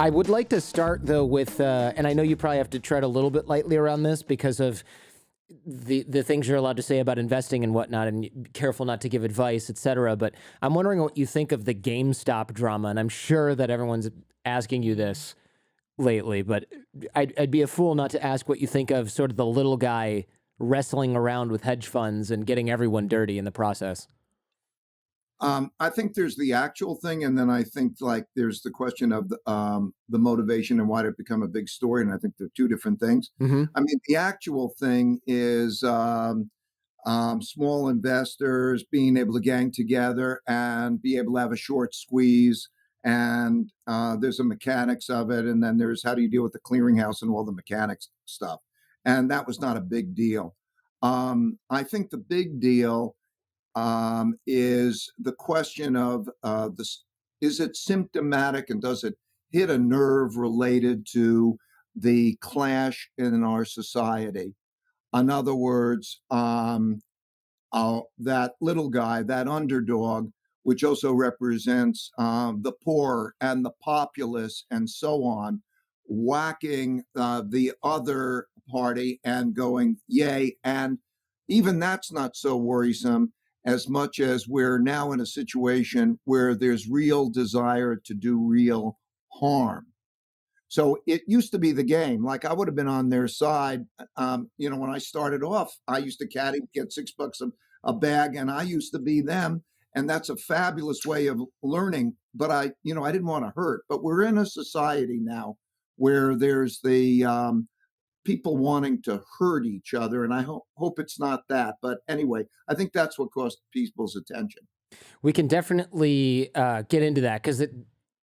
I would like to start, though, with, and I know you probably have to tread a little bit lightly around this because of the things you're allowed to say about investing and whatnot, and be careful not to give advice, et cetera. But I'm wondering what you think of the GameStop drama, and I'm sure that everyone's asking you this lately, but I'd be a fool not to ask what you think of sort of the little guy wrestling around with hedge funds and getting everyone dirty in the process. I think there's the actual thing, and then I think like there's the question of the motivation and why did it become a big story. And I think they're two different things. Mm-hmm. I mean, the actual thing is small investors being able to gang together and be able to have a short squeeze. And there's the mechanics of it, and then there's how do you deal with the clearinghouse and all the mechanics stuff. And that was not a big deal. I think the big deal is the question of this: is it symptomatic and does it hit a nerve related to the clash in our society? In other words, that little guy, that underdog, which also represents the poor and the populace and so on, whacking the other party and going, yay. And even that's not so worrisome as much as we're now in a situation where there's real desire to do real harm. So it used to be the game. Like I would have been on their side. When I started off, I used to caddy, get $6 a bag, and I used to be them. And that's a fabulous way of learning. But I didn't want to hurt. But we're in a society now where there's the people wanting to hurt each other, and I hope it's not that. But anyway, I think that's what caught people's attention. We can definitely get into that because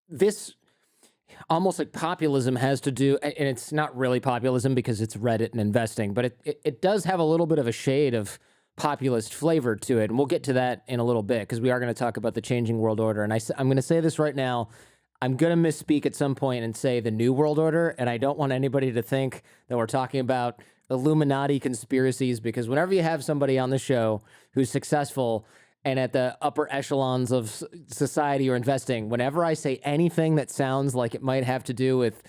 this almost like populism has to do, and it's not really populism because it's Reddit and investing, but it does have a little bit of a shade of populist flavor to it. And we'll get to that in a little bit because we are going to talk about the changing world order. And I'm going to say this right now. I'm going to misspeak at some point and say the new world order. And I don't want anybody to think that we're talking about Illuminati conspiracies, because whenever you have somebody on the show who's successful and at the upper echelons of society or investing, whenever I say anything that sounds like it might have to do with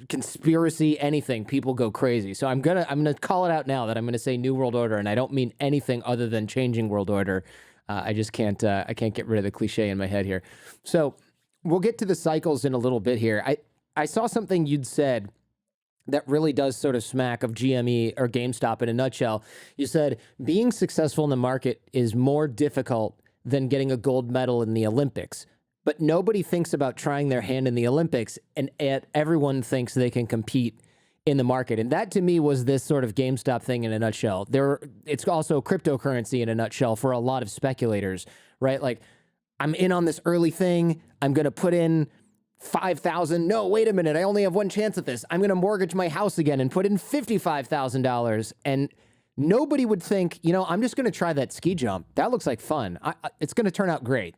conspiracy, anything, people go crazy. So I'm gonna call it out now that I'm gonna say new world order, and I don't mean anything other than changing world order. I just can't get rid of the cliche in my head here. So we'll get to the cycles in a little bit here. I saw something you'd said that really does sort of smack of GME or GameStop in a nutshell. You said being successful in the market is more difficult than getting a gold medal in the Olympics. But nobody thinks about trying their hand in the Olympics, and everyone thinks they can compete in the market. And that to me was this sort of GameStop thing in a nutshell. It's also cryptocurrency in a nutshell for a lot of speculators, right? Like, I'm in on this early thing. I'm going to put in 5,000. No, wait a minute. I only have one chance at this. I'm going to mortgage my house again and put in $55,000. And nobody would think, I'm just going to try that ski jump. That looks like fun. It's going to turn out great.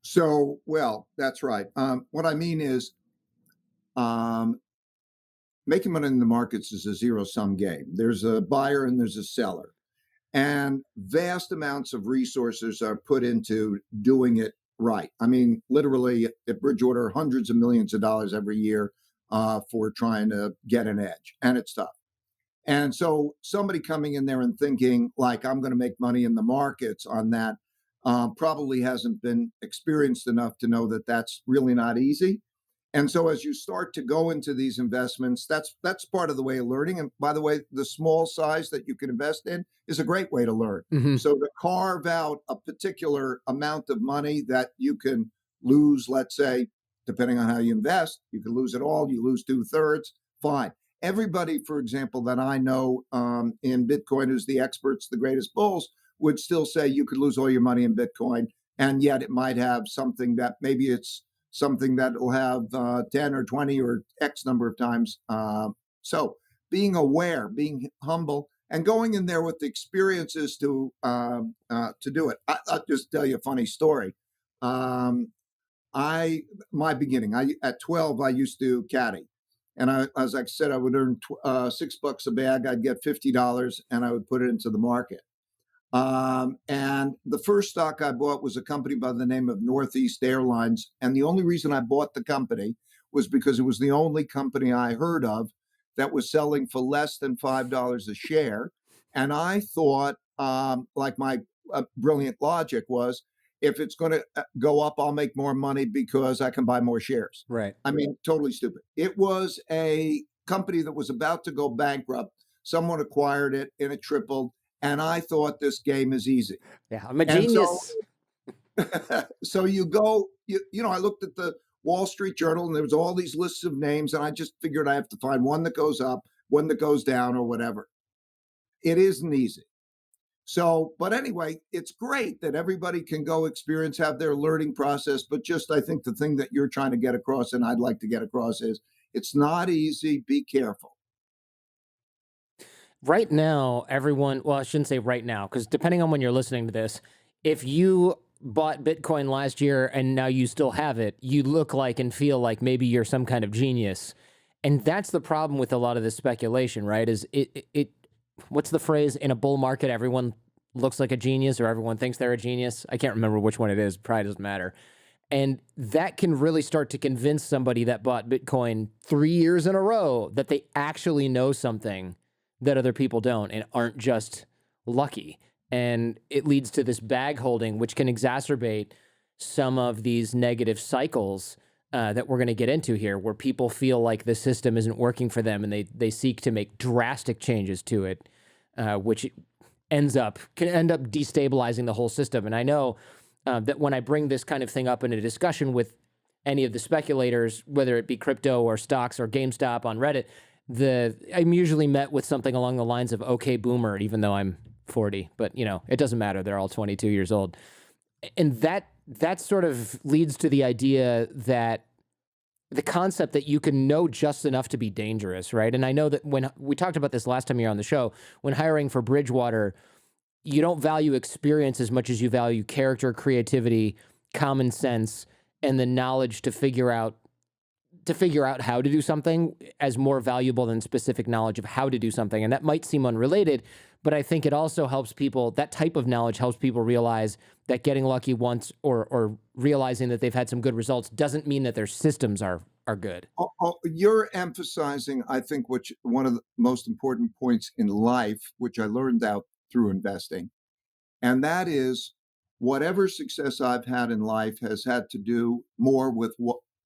So, well, that's right. What I mean is making money in the markets is a zero-sum game. There's a buyer and there's a seller. And vast amounts of resources are put into doing it right. I mean, literally at Bridgewater, hundreds of millions of dollars every year for trying to get an edge, and it's tough. And so somebody coming in there and thinking like, I'm going to make money in the markets on that probably hasn't been experienced enough to know that that's really not easy. And so as you start to go into these investments, that's part of the way of learning. And by the way, the small size that you can invest in is a great way to learn. Mm-hmm. So to carve out a particular amount of money that you can lose, let's say, depending on how you invest, you can lose it all, you lose 2/3, fine. Everybody, for example, that I know in Bitcoin, who's the experts, the greatest bulls, would still say you could lose all your money in Bitcoin. And yet it might have something that maybe it's something that will have 10 or 20 or X number of times. So being aware, being humble, and going in there with the experiences to do it. I'll just tell you a funny story. My beginning, at 12, I used to caddy. And as I said, I would earn $6 a bag. I'd get $50 and I would put it into the market. And the first stock I bought was a company by the name of Northeast Airlines. And the only reason I bought the company was because it was the only company I heard of that was selling for less than $5 a share. And I thought, like my brilliant logic was, if it's going to go up, I'll make more money because I can buy more shares. Right. I mean, totally stupid. It was a company that was about to go bankrupt. Someone acquired it and it tripled. And I thought this game is easy. Yeah, I'm a And so, genius. so you go, I looked at the Wall Street Journal and there was all these lists of names, and I just figured I have to find one that goes up, one that goes down, or whatever. It isn't easy. So, but anyway, it's great that everybody can go experience, have their learning process. But just, I think the thing that you're trying to get across, and I'd like to get across, is it's not easy. Be careful. Right now, everyone, well, I shouldn't say right now, because depending on when you're listening to this, if you bought Bitcoin last year and now you still have it, you look like and feel like maybe you're some kind of genius. And that's the problem with a lot of this speculation, right? Is what's the phrase? In a bull market, everyone looks like a genius or everyone thinks they're a genius. I can't remember which one it is. Probably doesn't matter. And that can really start to convince somebody that bought Bitcoin 3 years in a row that they actually know something that other people don't and aren't just lucky. And it leads to this bag holding, which can exacerbate some of these negative cycles that we're going to get into here, where people feel like the system isn't working for them and they seek to make drastic changes to it, which can end up destabilizing the whole system. And I know that when I bring this kind of thing up in a discussion with any of the speculators, whether it be crypto or stocks or GameStop on Reddit, I'm usually met with something along the lines of "Okay, boomer," even though I'm 40. But it doesn't matter; they're all 22 years old, and that sort of leads to the idea that the concept that you can know just enough to be dangerous, right? And I know that when we talked about this last time you were on the show, when hiring for Bridgewater, you don't value experience as much as you value character, creativity, common sense, and the knowledge to figure out how to do something as more valuable than specific knowledge of how to do something. And that might seem unrelated, but I think it also helps people, that type of knowledge helps people realize that getting lucky once or realizing that they've had some good results doesn't mean that their systems are good. You're emphasizing, I think, one of the most important points in life, which I learned out through investing. And that is, whatever success I've had in life has had to do more with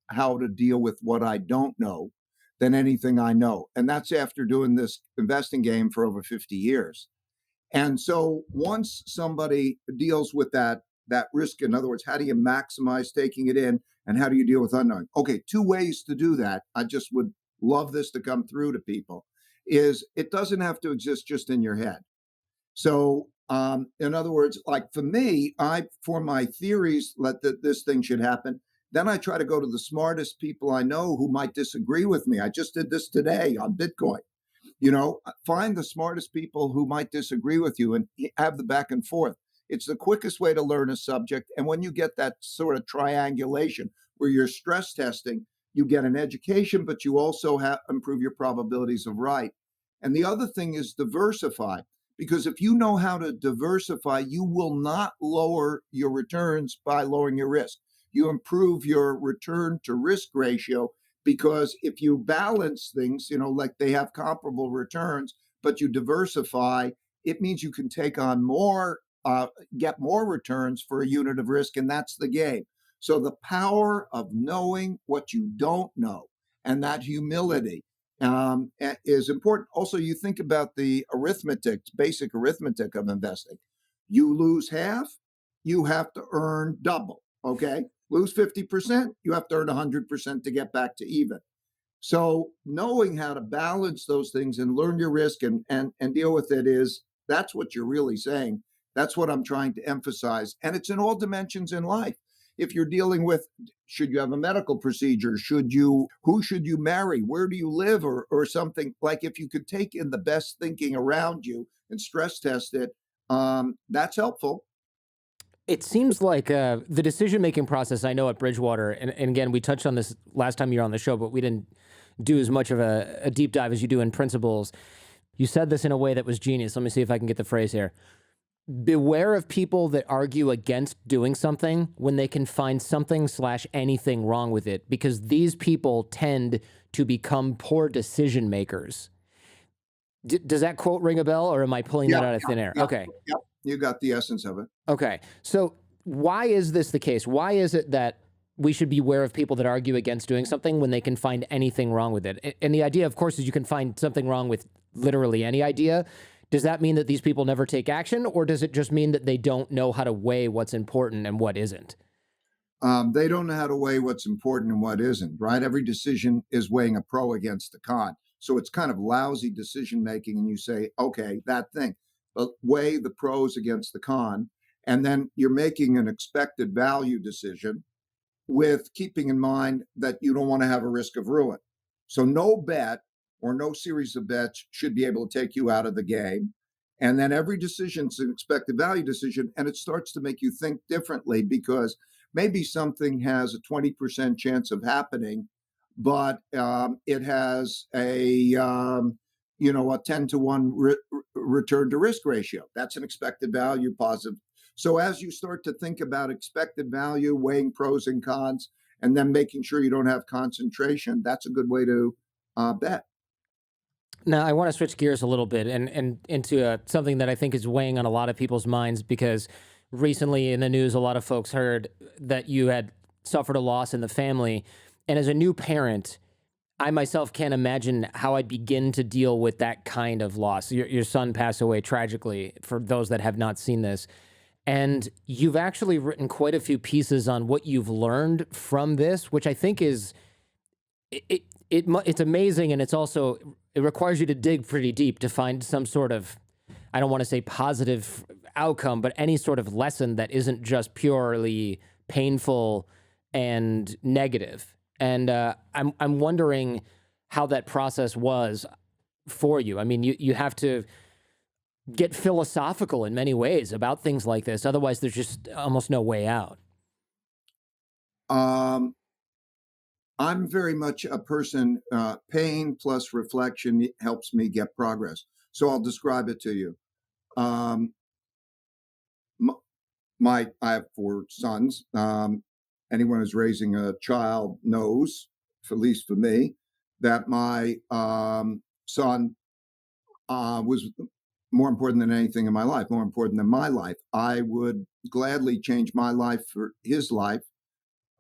how to deal with what I don't know than anything I know. And that's after doing this investing game for over 50 years. And so once somebody deals with that risk, in other words, how do you maximize taking it in and how do you deal with unknowing? Okay, two ways to do that. I just would love this to come through to people. Is it doesn't have to exist just in your head. So in other words, like for me, I form my theories that this thing should happen. Then I try to go to the smartest people I know who might disagree with me. I just did this today on Bitcoin. Find the smartest people who might disagree with you and have the back and forth. It's the quickest way to learn a subject. And when you get that sort of triangulation where you're stress testing, you get an education, but you also improve your probabilities of right. And the other thing is diversify, because if you know how to diversify, you will not lower your returns by lowering your risk. You improve your return to risk ratio, because if you balance things, like they have comparable returns, but you diversify, it means you can take on more, get more returns for a unit of risk, and that's the game. So the power of knowing what you don't know and that humility is important. Also, you think about the basic arithmetic of investing. You lose half, you have to earn double. Okay, lose 50%, you have to earn 100% to get back to even. So knowing how to balance those things and learn your risk and deal with it that's what you're really saying. That's what I'm trying to emphasize. And it's in all dimensions in life. If you're dealing with, should you have a medical procedure? Who should you marry? Where do you live? Or something, like if you could take in the best thinking around you and stress test it, that's helpful. It seems like the decision-making process, I know at Bridgewater, and again, we touched on this last time you were on the show, but we didn't do as much of a deep dive as you do in principles. You said this in a way that was genius. Let me see if I can get the phrase here. beware of people that argue against doing something when they can find something slash anything wrong with it, because these people tend to become poor decision makers. Does that quote ring a bell, or am I pulling that Yeah, out of thin air? yeah, Okay. yeah. You got the essence of it. Okay. So why is this the case? Why is it that we should beware of people that argue against doing something when they can find anything wrong with it? And the idea, of course, is you can find something wrong with literally any idea. Does that mean that these people never take action, or does it just mean that they don't know how to weigh what's important and what isn't? They don't know how to weigh what's important and what isn't, right? Every decision is weighing a pro against a con. So it's kind of lousy decision making. And you say, okay, that thing, but weigh the pros against the con. And then you're making an expected value decision with keeping in mind that you don't want to have a risk of ruin. So no bet or no series of bets should be able to take you out of the game. And then every decision is an expected value decision, and it starts to make you think differently because maybe something has a 20% chance of happening, but it has a 10-to-1 return to risk ratio. That's an expected value positive. So as you start to think about expected value, weighing pros and cons, and then making sure you don't have concentration, that's a good way to bet. Now, I want to switch gears a little bit and into something that I think is weighing on a lot of people's minds, because recently in the news, a lot of folks heard that you had suffered a loss in the family. And as a new parent, I myself can't imagine how I'd begin to deal with that kind of loss. Your son passed away tragically, for those that have not seen this. And you've actually written quite a few pieces on what you've learned from this, which I think is it's amazing, and it's also, it requires you to dig pretty deep to find some sort of, I don't want to say positive outcome, but any sort of lesson that isn't just purely painful and negative. And I'm wondering how that process was for you. I mean, you have to get philosophical in many ways about things like this. Otherwise, there's just almost no way out. Um, I'm very much a person, pain plus reflection helps me get progress. So I'll describe it to you. Um, I have four sons. Anyone who's raising a child knows, at least for me, that my son was more important than anything in my life, more important than my life. I would gladly change my life for his life,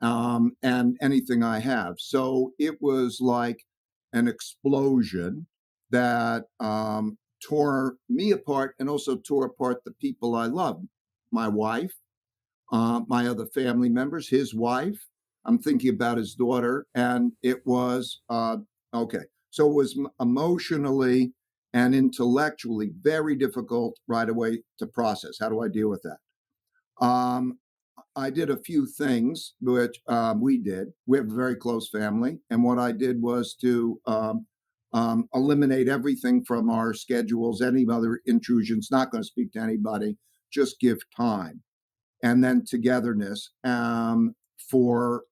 and anything I have. So it was like an explosion that tore me apart and also tore apart the people I love. My wife, my other family members, his wife. I'm thinking about his daughter, and it was okay. So it was emotionally and intellectually very difficult right away to process. How do I deal with that? I did a few things, which we did. We have a very close family, and what I did was to eliminate everything from our schedules, any other intrusions. Not going to speak to anybody. Just give time, and then togetherness for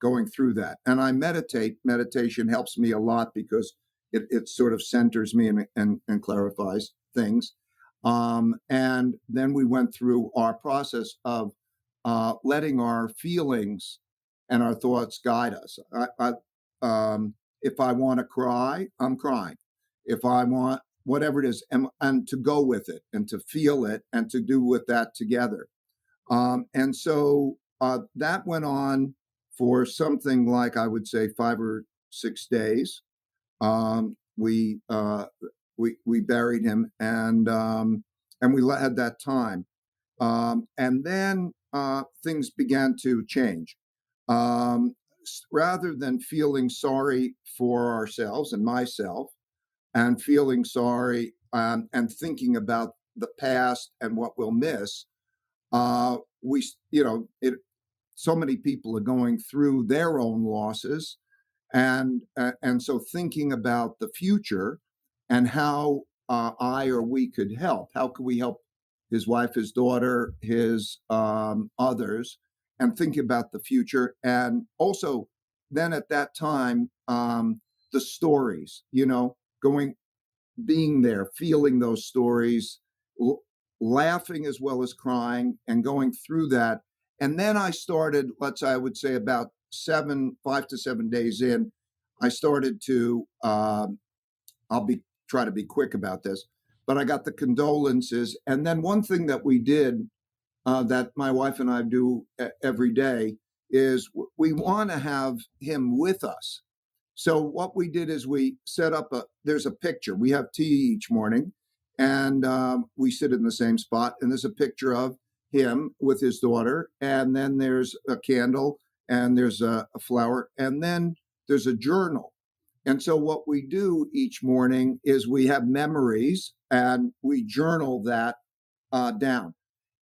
going through that. And I meditate. Meditation helps me a lot because it sort of centers me and clarifies things. And then we went through our process of letting our feelings and our thoughts guide us. If I want to cry, I'm crying. If I want whatever it is, and to go with it and to feel it and to do with that together. And so that went on for something like, I would say, 5 or 6 days. Um, we, uh, we buried him, and we had that time. And then things began to change. Rather than feeling sorry for ourselves and myself, and feeling sorry and thinking about the past and what we'll miss, we, so many people are going through their own losses, and so thinking about the future and how I or we could help. How could we help his wife, his daughter, his others, and think about the future, and also then at that time the stories, going, being there, feeling those stories, laughing as well as crying and going through that. And then I started, I would say about 5 to 7 days in, I started to, try to be quick about this, but I got the condolences. And then one thing that we did, that my wife and I do every day, is we want to have him with us. So what we did is we set up there's a picture. We have tea each morning, and we sit in the same spot. And there's a picture of him with his daughter, and then there's a candle, and there's a flower, and then there's a journal. And so what we do each morning is we have memories, and we journal that down,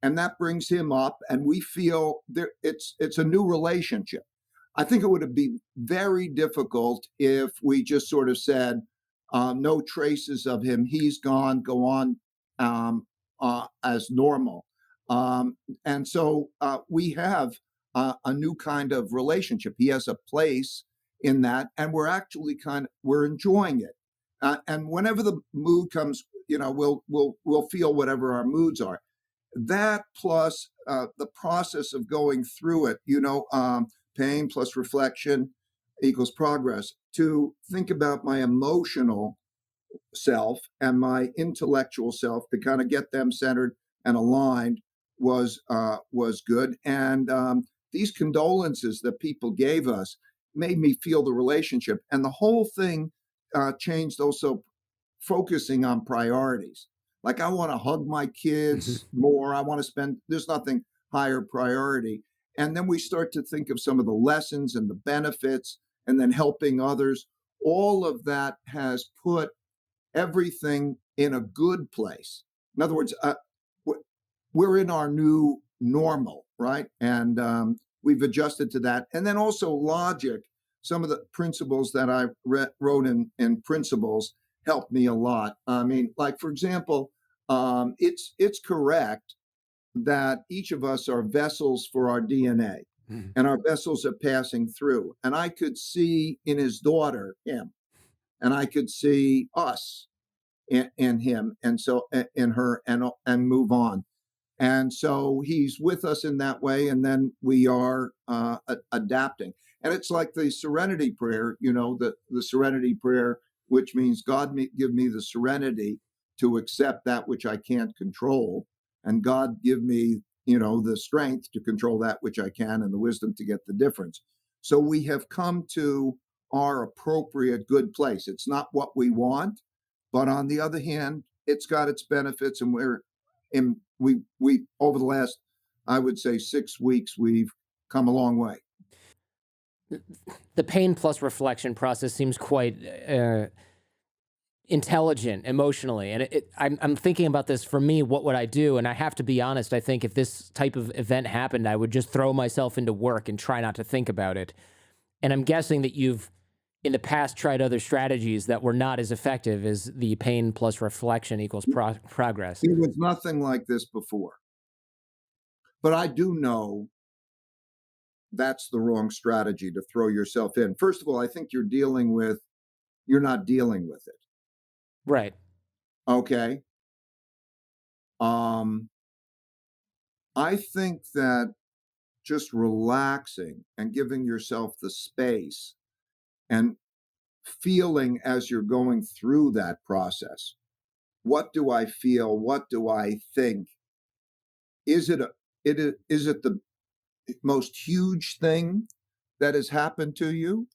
and that brings him up, and we feel there it's a new relationship. I think it would be very difficult if we just sort of said, no traces of him, he's gone, go on as normal. And so we have a new kind of relationship. He has a place in that, and we're enjoying it. And whenever the mood comes, we'll feel whatever our moods are. That plus the process of going through it, pain plus reflection equals progress. To think about my emotional self and my intellectual self, to kind of get them centered and aligned, was good. And these condolences that people gave us made me feel the relationship, and the whole thing changed. Also focusing on priorities. Like, I want to hug my kids more. I want to there's nothing higher priority. And then we start to think of some of the lessons and the benefits, and then helping others. All of that has put everything in a good place. In other words, we're in our new normal, right? And we've adjusted to that. And then also logic. Some of the principles that I wrote in Principles helped me a lot. I mean, like, for example, it's correct that each of us are vessels for our DNA, and our vessels are passing through. And I could see in his daughter him, and I could see us in him, and so in her, and move on. And so he's with us in that way, and then we are adapting. And it's like the serenity prayer, the serenity prayer, which means, God, give me the serenity to accept that which I can't control, and God, give me, the strength to control that which I can, and the wisdom to get the difference. So we have come to our appropriate good place. It's not what we want, but on the other hand, it's got its benefits, and we over the last, I would say, 6 weeks, we've come a long way. The pain plus reflection process seems quite intelligent emotionally. And I'm thinking about this. For me, what would I do? And I have to be honest, I think if this type of event happened, I would just throw myself into work and try not to think about it. And I'm guessing that you've, in the past, tried other strategies that were not as effective as the pain plus reflection equals progress. It was nothing like this before. But I do know that's the wrong strategy, to throw yourself in. First of all, I think you're not dealing with it. Right. Okay. I think that just relaxing and giving yourself the space and feeling as you're going through that process. What do I feel? What do I think? Is it the most huge thing that has happened to you?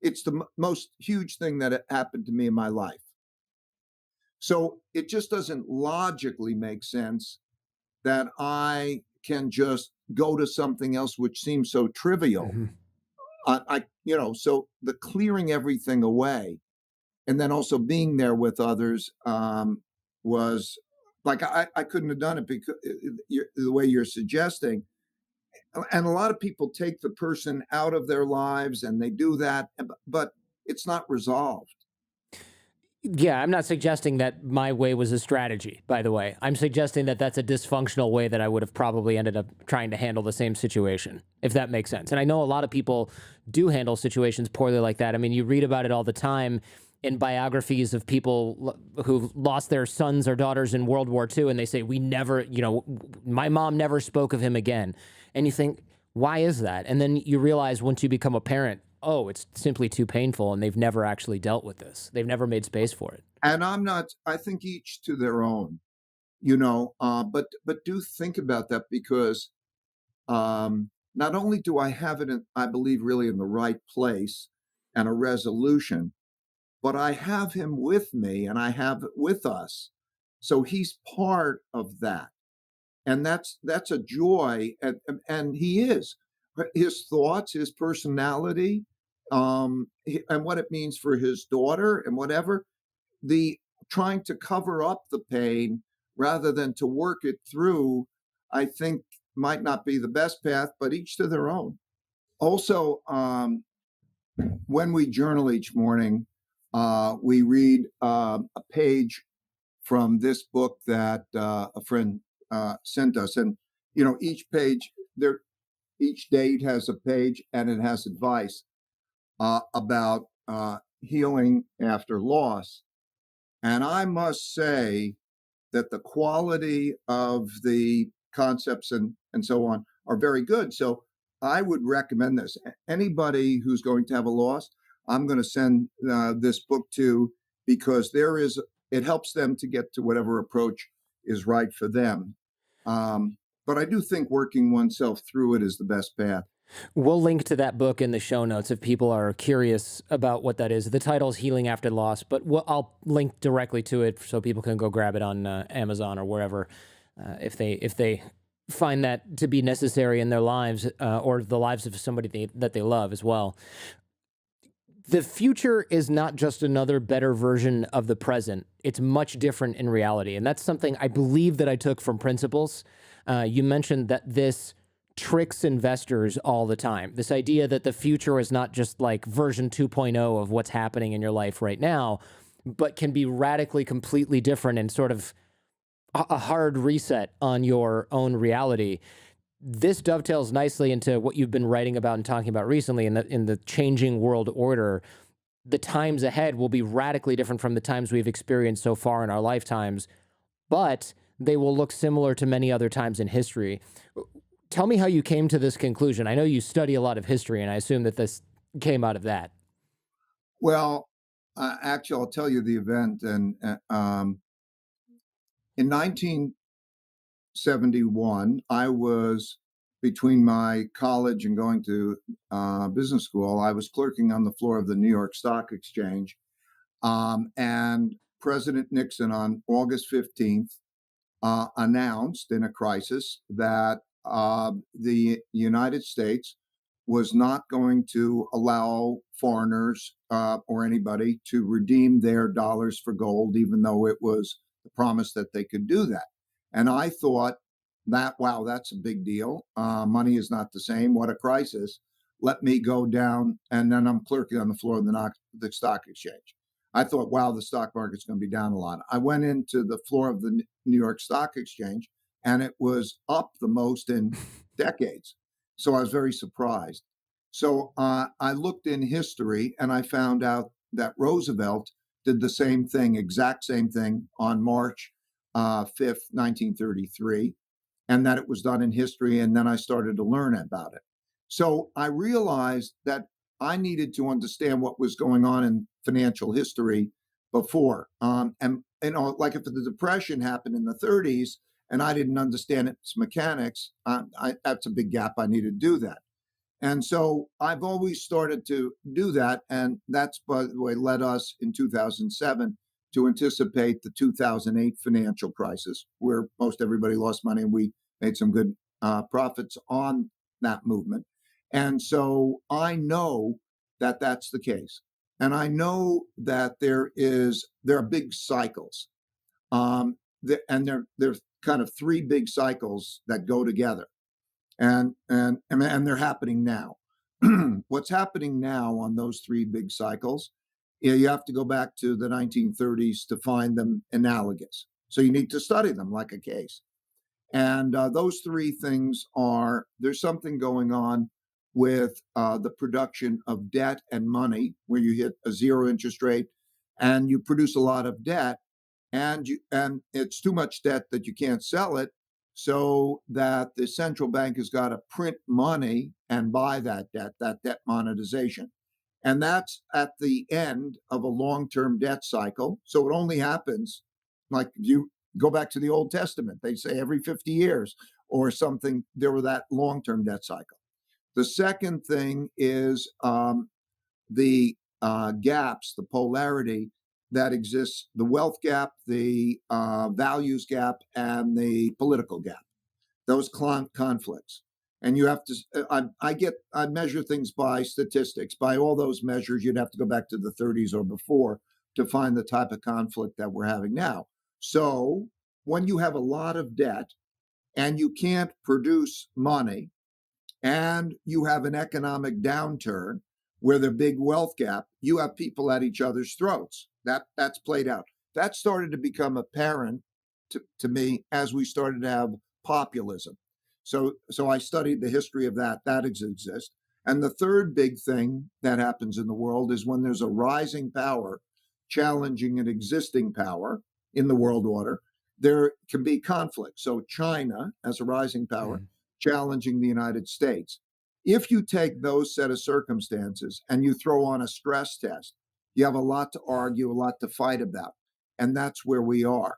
It's the most huge thing that happened to me in my life. So it just doesn't logically make sense that I can just go to something else which seems so trivial. So the clearing everything away, and then also being there with others, was like, I couldn't have done it because the way you're suggesting. And a lot of people take the person out of their lives, and they do that, but it's not resolved. Yeah, I'm not suggesting that my way was a strategy, by the way. I'm suggesting that that's a dysfunctional way that I would have probably ended up trying to handle the same situation, if that makes sense. And I know a lot of people do handle situations poorly like that. I mean, you read about it all the time. in biographies of people who've lost their sons or daughters in World War II, and they say, we never, my mom never spoke of him again. And you think, why is that? And then you realize once you become a parent, oh, it's simply too painful, and they've never actually dealt with this. They've never made space for it. And I think each to their own, but do think about that, because not only do I have it, I believe, really in the right place and a resolution, but I have him with me and I have it with us. So he's part of that. And that's a joy. And he is. His thoughts, his personality, and what it means for his daughter and whatever, the trying to cover up the pain rather than to work it through, I think might not be the best path, but each to their own. Also, when we journal each morning, we read a page from this book that a friend sent us, and each page there, each date has a page, and it has advice about healing after loss. And I must say that the quality of the concepts and so on are very good. So I would recommend this. Anybody who's going to have a loss, I'm going to send this book to, because it helps them to get to whatever approach is right for them. But I do think working oneself through it is the best path. We'll link to that book in the show notes if people are curious about what that is. The title's Healing After Loss, but I'll link directly to it so people can go grab it on Amazon or wherever if they find that to be necessary in their lives or the lives of somebody that they love as well. The future is not just another better version of the present. It's much different in reality. And that's something I believe that I took from Principles. You mentioned that this tricks investors all the time. This idea that the future is not just like version 2.0 of what's happening in your life right now, but can be radically, completely different and sort of a hard reset on your own reality. This dovetails nicely into what you've been writing about and talking about recently in the changing world order. The times ahead will be radically different from the times we've experienced so far in our lifetimes, but they will look similar to many other times in history. Tell me how you came to this conclusion. I know you study a lot of history, and I assume that this came out of that. Well, actually, I'll tell you the event. And in 1971, I was between my college and going to business school. I was clerking on the floor of the New York Stock Exchange. And President Nixon on August 15th announced in a crisis that the United States was not going to allow foreigners or anybody to redeem their dollars for gold, even though it was the promise that they could do that. And I thought that, wow, that's a big deal. Money is not the same. What a crisis. Let me go down. And then I'm clerking on the floor of the stock exchange. I thought, wow, the stock market's going to be down a lot. I went into the floor of the New York Stock Exchange, and it was up the most in decades. So I was very surprised. So I looked in history, and I found out that Roosevelt did the same thing, exact same thing, on March 5th, 1933, and that it was done in history. And then I started to learn about it. So I realized that I needed to understand what was going on in financial history before. And like if the Depression happened in the 30s and I didn't understand its mechanics, that's a big gap. I needed to do that. And so I've always started to do that. And that's, by the way, led us in 2007 to anticipate the 2008 financial crisis, where most everybody lost money and we made some good profits on that movement. And so I know that that's the case. And I know that there are big cycles. And there's kind of three big cycles that go together. And they're happening now. What's happening now on those three big cycles, you have to go back to the 1930s to find them analogous. So you need to study them like a case. And those three things are, there's something going on with the production of debt and money, where you hit a zero interest rate and you produce a lot of debt, and it's too much debt that you can't sell it, so that the central bank has got to print money and buy that debt monetization. And that's at the end of a long-term debt cycle. So it only happens, like, you go back to the Old Testament, they say every 50 years or something, there were that long-term debt cycle. The second thing is the gaps, the polarity that exists, the wealth gap, the values gap, and the political gap, those conflicts. And you have to, I measure things by statistics. By all those measures, you'd have to go back to the 30s or before to find the type of conflict that we're having now. So when you have a lot of debt and you can't produce money, and you have an economic downturn where the big wealth gap, you have people at each other's throats. That's played out. That started to become apparent to me as we started to have populism. So I studied the history of that exists. And the third big thing that happens in the world is when there's a rising power challenging an existing power in the world order, there can be conflict. So China, as a rising power, challenging the United States. If you take those set of circumstances and you throw on a stress test, you have a lot to argue, a lot to fight about. And that's where we are.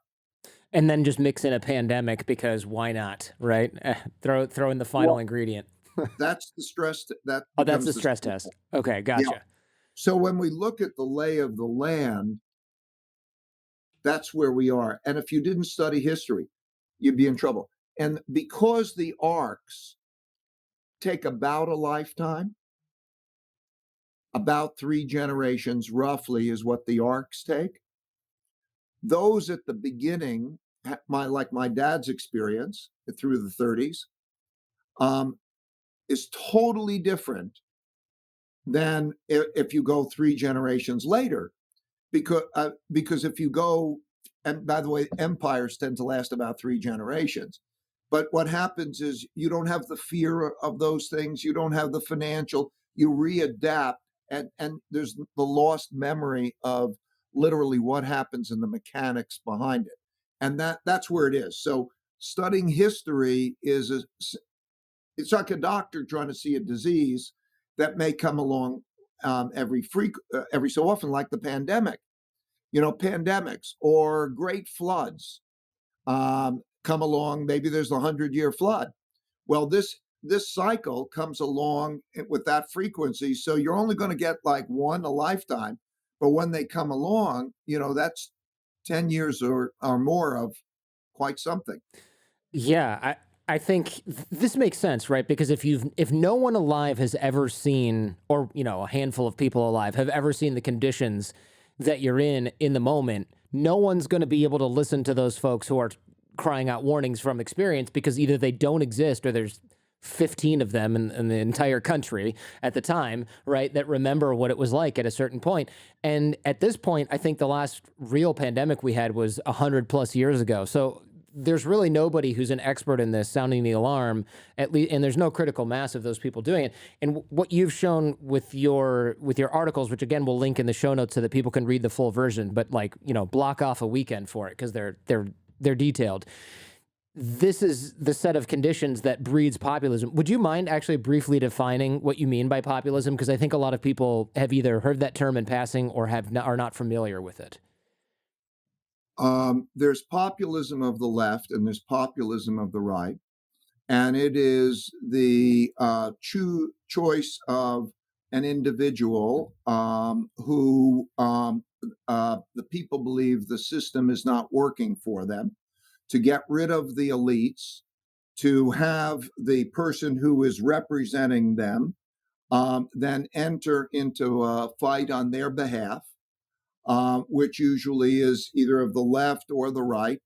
And then just mix in a pandemic because why not, right? Throw in the final Well, ingredient. that's the that Oh, that's the becomes the stress stress test. test. Okay, Yeah. gotcha. So when we look at the lay of the land, that's where we are. And if you didn't study history, you'd be in trouble. And because the arcs take about a lifetime, about 3 generations roughly is what the arcs take. Those at the beginning, like my dad's experience through the 30s, um, is totally different than if you go 3 generations later. Because if you go, and by the way, empires tend to last about 3 generations. But what happens is you don't have the fear of those things. You don't have the financial. You readapt, and there's the lost memory of literally what happens in the mechanics behind it, and that's where it is. So studying history it's like a doctor trying to see a disease that may come along every so often, like the pandemic. Pandemics or great floods come along. Maybe there's a 100-year flood. Well, this cycle comes along with that frequency, so you're only going to get like one a lifetime. But when they come along, that's 10 years or more of quite something. Yeah, I think this makes sense, right? Because if no one alive has ever seen, or a handful of people alive have ever seen the conditions that you're in the moment, no one's going to be able to listen to those folks who are crying out warnings from experience because either they don't exist or there's 15 of them in the entire country at the time, right, that remember what it was like at a certain point. And at this point, I think the last real pandemic we had was 100 plus years ago. So there's really nobody who's an expert in this sounding the alarm, at least, and there's no critical mass of those people doing it. And what you've shown with your articles, which again we'll link in the show notes so that people can read the full version, but block off a weekend for it because they're detailed. This is the set of conditions that breeds populism. Would you mind actually briefly defining what you mean by populism? Because I think a lot of people have either heard that term in passing or are not familiar with it. There's populism of the left and there's populism of the right. And it is the choice of an individual who the people believe the system is not working for them, to get rid of the elites, to have the person who is representing them then enter into a fight on their behalf, which usually is either of the left or the right.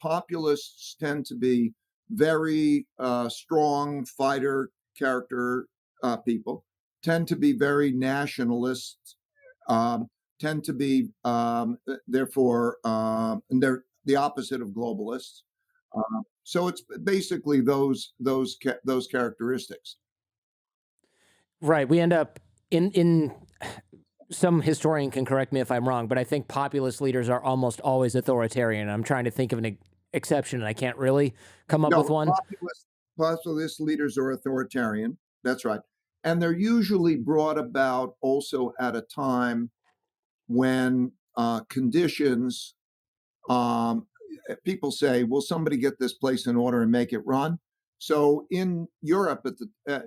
Populists tend to be very strong fighter character people, tend to be very nationalists, tend to be, therefore, and they're the opposite of globalists. So it's basically those characteristics. Right. We end up in some historian can correct me if I'm wrong, but I think populist leaders are almost always authoritarian. I'm trying to think of an exception, and I can't really come up with No, one. populist leaders are authoritarian. That's right. And they're usually brought about also at a time when conditions, um, people say, "Will somebody get this place in order and make it run?" So in Europe,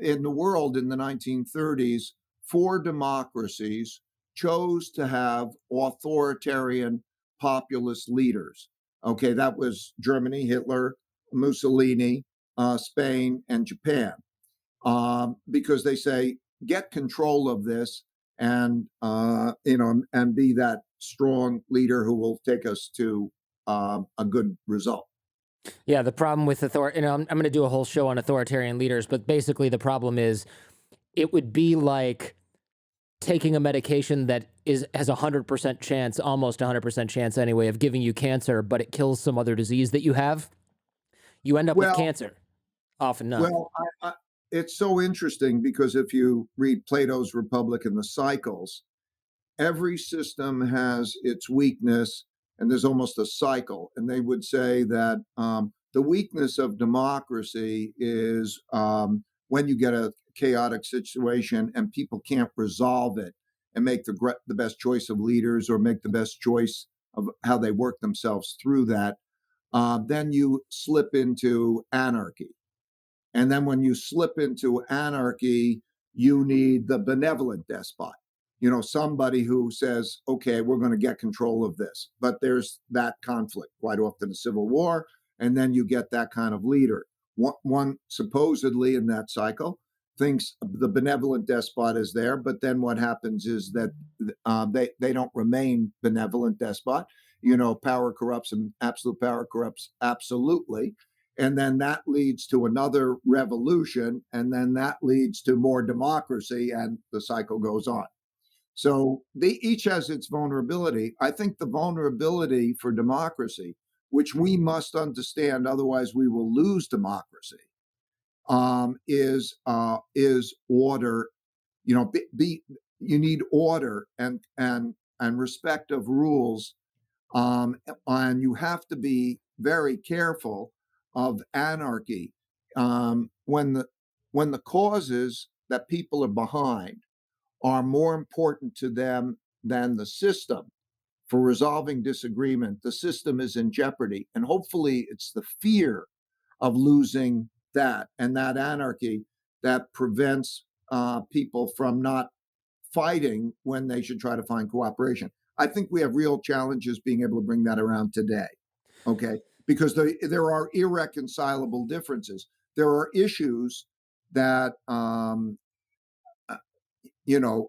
in the world in the 1930s, four democracies chose to have authoritarian populist leaders. Okay, that was Germany, Hitler, Mussolini, Spain, and Japan, because they say, get control of this, and and be that strong leader who will take us to a good result. Yeah, the problem with I'm going to do a whole show on authoritarian leaders, but basically the problem is it would be like taking a medication that has 100% chance, almost 100% chance anyway, of giving you cancer, but it kills some other disease that you have. You end up with Well, cancer, often not. well, it's so interesting because if you read Plato's Republic and the Cycles, every system has its weakness, and there's almost a cycle. And they would say that the weakness of democracy is when you get a chaotic situation and people can't resolve it and make the best choice of leaders or make the best choice of how they work themselves through that, then you slip into anarchy. And then when you slip into anarchy, you need the benevolent despot, somebody who says, okay, we're going to get control of this. But there's that conflict, quite often a civil war. And then you get that kind of leader. One supposedly in that cycle thinks the benevolent despot is there. But then what happens is that they don't remain benevolent despot. Power corrupts and absolute power corrupts absolutely. And then that leads to another revolution, and then that leads to more democracy, and the cycle goes on. So they each has its vulnerability. I think the vulnerability for democracy, which we must understand, otherwise we will lose democracy, is order. You need order and respect of rules, and you have to be very careful of anarchy, when the causes that people are behind are more important to them than the system for resolving disagreement. The system is in jeopardy, and hopefully it's the fear of losing that and that anarchy that prevents people from not fighting when they should try to find cooperation. I think we have real challenges being able to bring that around today. Okay, because there are irreconcilable differences. There are issues that uh,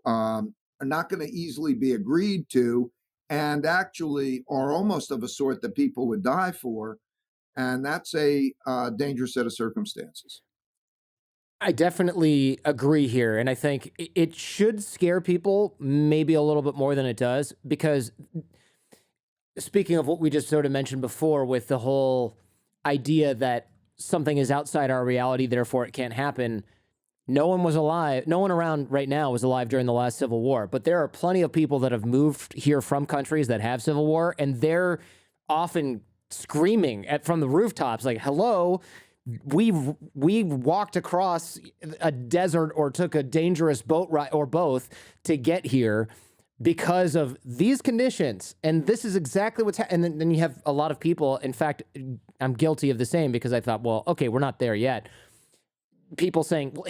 are not going to easily be agreed to, and actually are almost of a sort that people would die for, and that's a dangerous set of circumstances. I definitely agree here. And I think it should scare people maybe a little bit more than it does, because speaking of what we just sort of mentioned before with the whole idea that something is outside our reality, therefore it can't happen. No one was alive. No one around right now was alive during the last Civil War, but there are plenty of people that have moved here from countries that have Civil War, and they're often screaming from the rooftops, like, hello, we walked across a desert or took a dangerous boat ride or both to get here because of these conditions. And this is exactly what's happening. And then you have a lot of people. In fact, I'm guilty of the same, because I thought, well, okay, we're not there yet. People saying, well,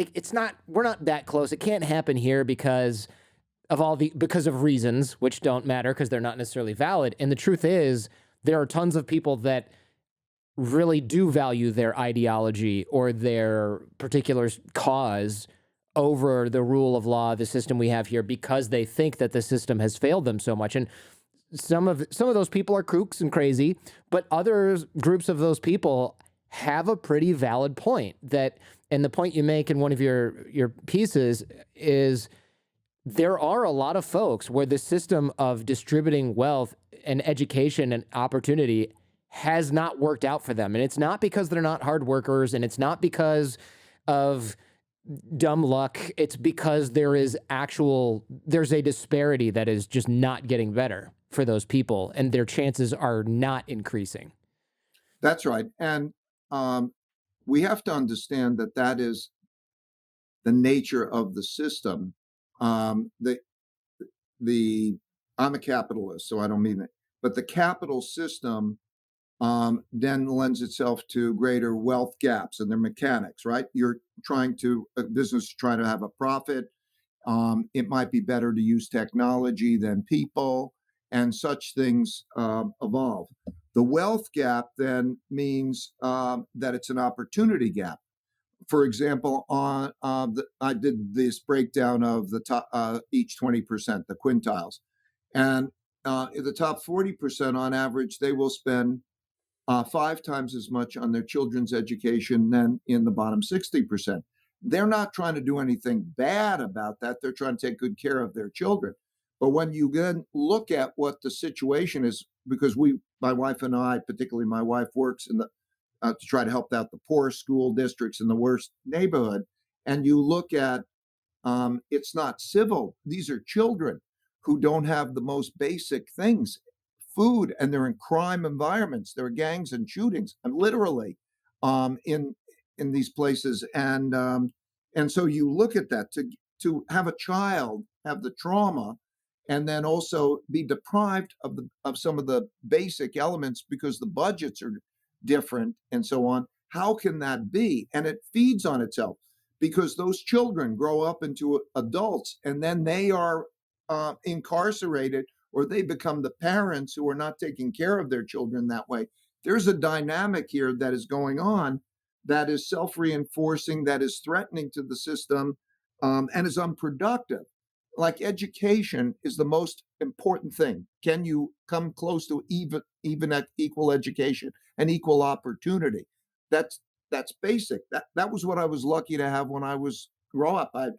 we're not that close. It can't happen here because of reasons which don't matter because they're not necessarily valid. And the truth is, there are tons of people that really do value their ideology or their particular cause over the rule of law, the system we have here, because they think that the system has failed them so much. And some of those people are kooks and crazy, but other groups of those people have a pretty valid point. And the point you make in one of your pieces is there are a lot of folks where the system of distributing wealth and education and opportunity has not worked out for them. And it's not because they're not hard workers, and it's not because of dumb luck. It's because there's a disparity that is just not getting better for those people, and their chances are not increasing. That's right. And um, we have to understand that that is the nature of the system. Um, the the I'm a capitalist, so I don't mean it, but the capital system then lends itself to greater wealth gaps, and their mechanics. Right, you're trying to a business trying to have a profit. It might be better to use technology than people, and such things evolve. The wealth gap then means that it's an opportunity gap. For example, I did this breakdown of the top each 20%, the quintiles, and the top 40% on average, they will spend 5 times as much on their children's education than in the bottom 60%. They're not trying to do anything bad about that. They're trying to take good care of their children. But when you then look at what the situation is, because my wife and I, particularly my wife, works in the to try to help out the poorest school districts in the worst neighborhood, and you look at it's not civil. These are children who don't have the most basic things, food, and they're in crime environments. There are gangs and shootings, and literally um, in in these places. And so you look at that to have a child have the trauma, and then also be deprived of some of the basic elements because the budgets are different and so on. How can that be? And it feeds on itself because those children grow up into adults and then they are incarcerated or they become the parents who are not taking care of their children that way. There's a dynamic here that is going on that is self reinforcing, that is threatening to the system, and is unproductive. Like education is the most important thing. Can you come close to even equal education and equal opportunity? That's that's basic. That was what I was lucky to have when I was grow up. I had,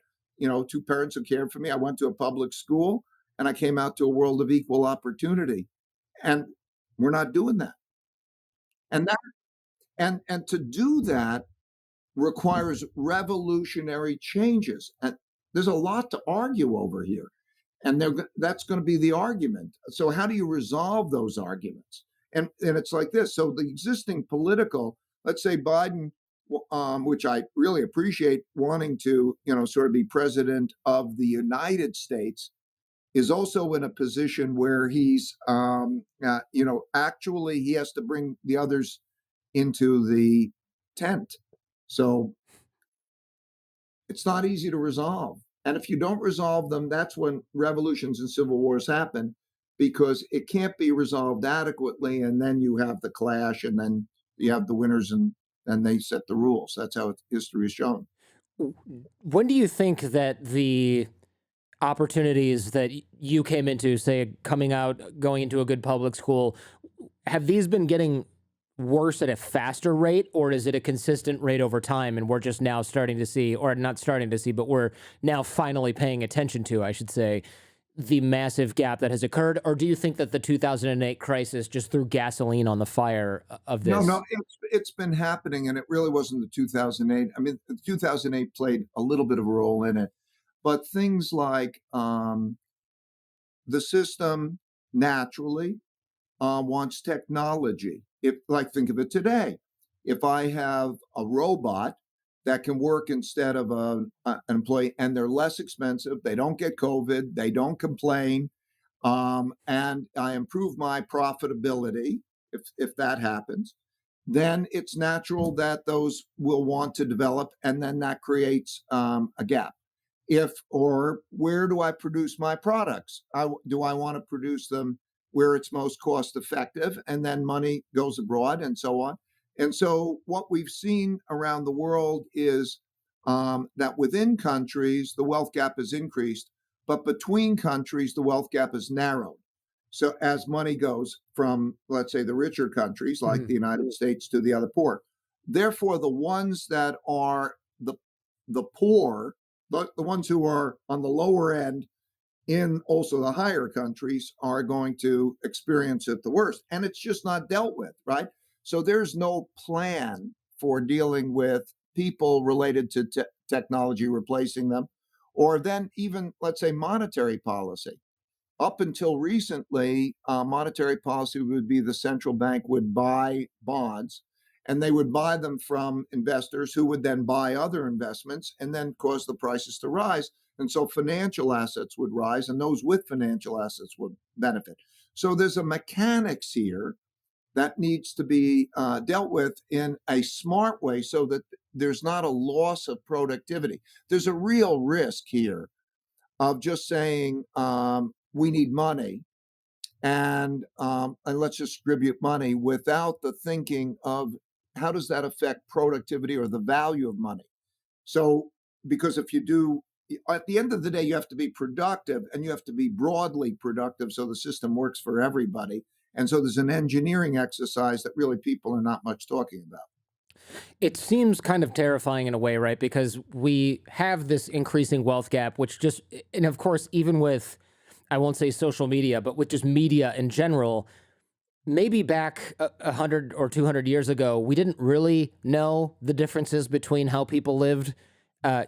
two parents who cared for me. I went to a public school and I came out to a world of equal opportunity. And we're not doing that. And that and to do that requires revolutionary changes. And there's a lot to argue over here. And that's going to be the argument. So how do you resolve those arguments? And it's like this. So the existing political, let's say Biden, which I really appreciate, wanting to sort of be president of the United States, is also in a position where he's actually he has to bring the others into the tent. So it's not easy to resolve. And if you don't resolve them, that's when revolutions and civil wars happen because it can't be resolved adequately. And then you have the clash, and then you have the winners, and they set the rules. That's how history is shown. When do you think that the opportunities that you came into, say, coming out, going into a good public school, have these been getting worse at a faster rate, or is it a consistent rate over time and we're just now starting to see, or not starting to see, but we're now finally paying attention to, I should say, the massive gap that has occurred? Or do you think that the 2008 crisis just threw gasoline on the fire of No, this? no, it's been happening, and it really wasn't the 2008. I mean, the 2008 played a little bit of a role in it, but things like the system naturally wants technology. If, like, think of it today. If I have a robot that can work instead of an employee, and they're less expensive, they don't get COVID, they don't complain, and I improve my profitability, if that happens, then it's natural that those will want to develop, and then that creates a gap. If or where do I produce my products? Do I want to produce them where it's most cost effective, and then money goes abroad, and so on. And so what we've seen around the world is that within countries the wealth gap has increased, but between countries the wealth gap is narrowed. So as money goes from, let's say, the richer countries like Mhm. the United States to the other poor, therefore the ones that are the poor, the ones who are on the lower end in also the higher countries, are going to experience it the worst. And it's just not dealt with, right? So there's no plan for dealing with people related to technology replacing them, or then even, let's say, monetary policy. Up until recently, monetary policy would be the central bank would buy bonds, and they would buy them from investors who would then buy other investments and then cause the prices to rise. And so financial assets would rise, and those with financial assets would benefit. So there's a mechanics here that needs to be dealt with in a smart way so that there's not a loss of productivity. There's a real risk here of just saying we need money and let's distribute money without the thinking of how does that affect productivity or the value of money. So because if you do, at the end of the day, you have to be productive and you have to be broadly productive so the system works for everybody. And so there's an engineering exercise that really people are not much talking about. It seems kind of terrifying in a way, right? Because we have this increasing wealth gap, which just, and of course, even with, I won't say social media, but with just media in general, maybe back 100 or 200 years ago, we didn't really know the differences between how people lived.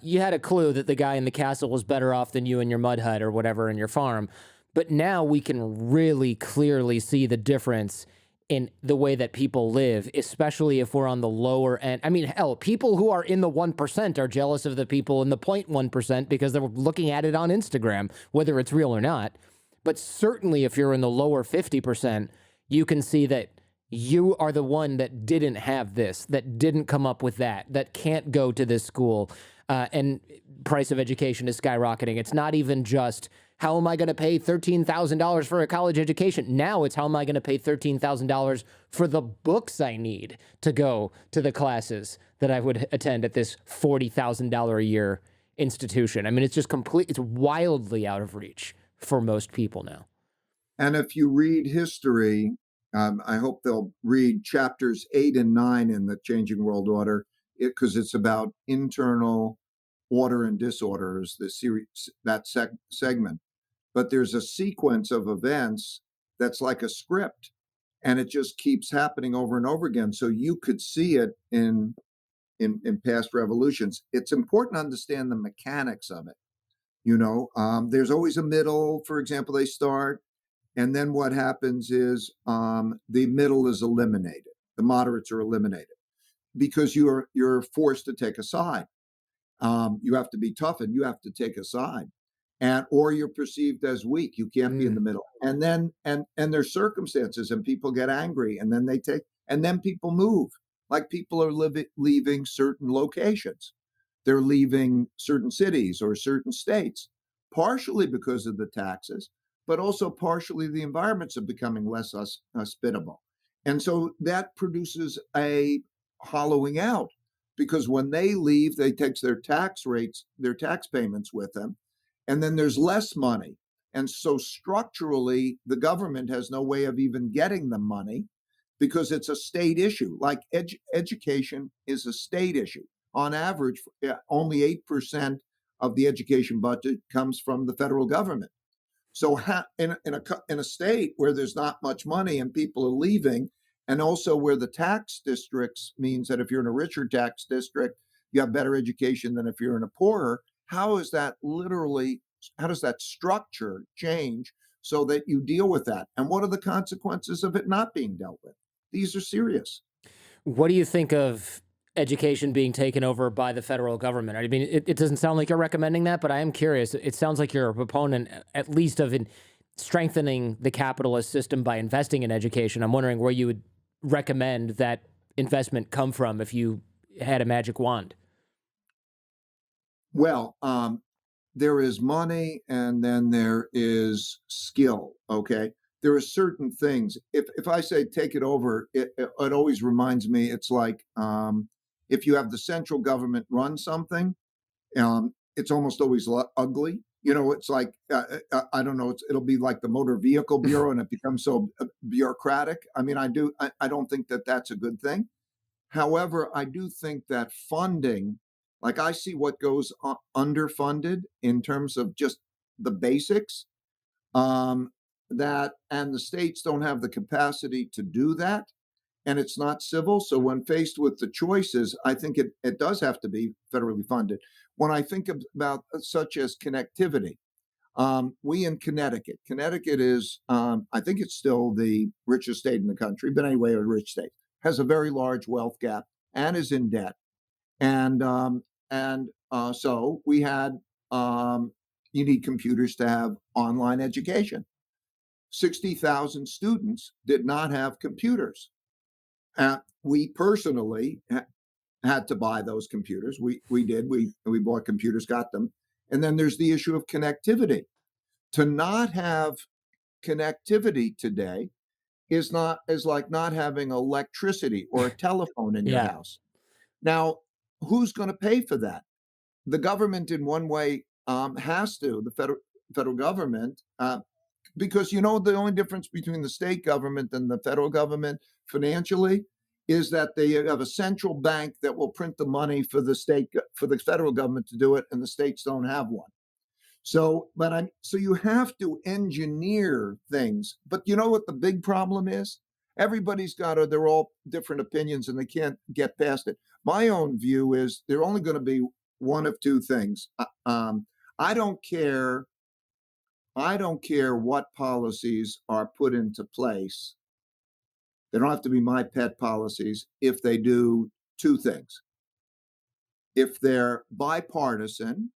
You had a clue that the guy in the castle was better off than you in your mud hut or whatever in your farm. But now we can really clearly see the difference in the way that people live, especially if we're on the lower end. I mean, hell, people who are in the 1% are jealous of the people in the 0.1% because they're looking at it on Instagram, whether it's real or not. But certainly if you're in the lower 50%, you can see that you are the one that didn't have this, that didn't come up with that can't go to this school. And price of education is skyrocketing. It's not even just, how am I going to pay $13,000 for a college education? Now it's, how am I going to pay $13,000 for the books I need to go to the classes that I would attend at this $40,000 a year institution? I mean, it's just it's wildly out of reach for most people now. And if you read history, I hope they'll read chapters 8 and 9 in the Changing World Order, because it's about internal order and disorder, is the series, that segment. But there's a sequence of events that's like a script, and it just keeps happening over and over again. So you could see it in past revolutions. It's important to understand the mechanics of it. There's always a middle. For example, they start, and then what happens is the middle is eliminated. The moderates are eliminated because you're forced to take a side. You have to be tough and you have to take a side, or you're perceived as weak. You can't be in the middle. And then there's circumstances, and people get angry, and then people move. Like people are leaving certain locations. They're leaving certain cities or certain states, partially because of the taxes, but also partially the environments are becoming less hospitable. And so that produces a hollowing out, because when they leave, they take their tax rates, their tax payments with them, and then there's less money. And so structurally, the government has no way of even getting the money because it's a state issue. Like education is a state issue. On average, only 8% of the education budget comes from the federal government. So in a state where there's not much money and people are leaving, and also where the tax districts means that if you're in a richer tax district, you have better education than if you're in a poorer, how does that structure change so that you deal with that? And what are the consequences of it not being dealt with? These are serious. What do you think of education being taken over by the federal government? I mean, it doesn't sound like you're recommending that, but I am curious. It sounds like you're a proponent, at least, of strengthening the capitalist system by investing in education. I'm wondering where you would recommend that investment come from if you had a magic wand. Well, there is money and then there is skill. Okay. There are certain things. If I say take it over, it always reminds me, it's like if you have the central government run something, it's almost always ugly. It's like, I don't know, it'll be like the Motor Vehicle Bureau and it becomes so bureaucratic. I mean, I don't think that that's a good thing. However, I do think that funding, like I see what goes underfunded in terms of just the basics, and the states don't have the capacity to do that. and it's not civil. So when faced with the choices, I think it does have to be federally funded. When I think about such as connectivity, we in Connecticut is, I think it's still the richest state in the country, but anyway, a rich state, has a very large wealth gap and is in debt. And so we had, you need computers to have online education. 60,000 students did not have computers. We personally had to buy those computers. We did. We bought computers, got them. And then there's the issue of connectivity. To not have connectivity today is like not having electricity or a telephone in your Yeah. house. Now, who's going to pay for that? The government, in one way, has to. The federal government, because the only difference between the state government and the federal government financially is that they have a central bank that will print the money for the federal government to do it, and the states don't have one. So you have to engineer things. But you know what the big problem is? They're all different opinions and they can't get past it. My own view is they're only going to be one of two things. I don't care. I don't care what policies are put into place. They don't have to be my pet policies if they do two things. If they're bipartisan,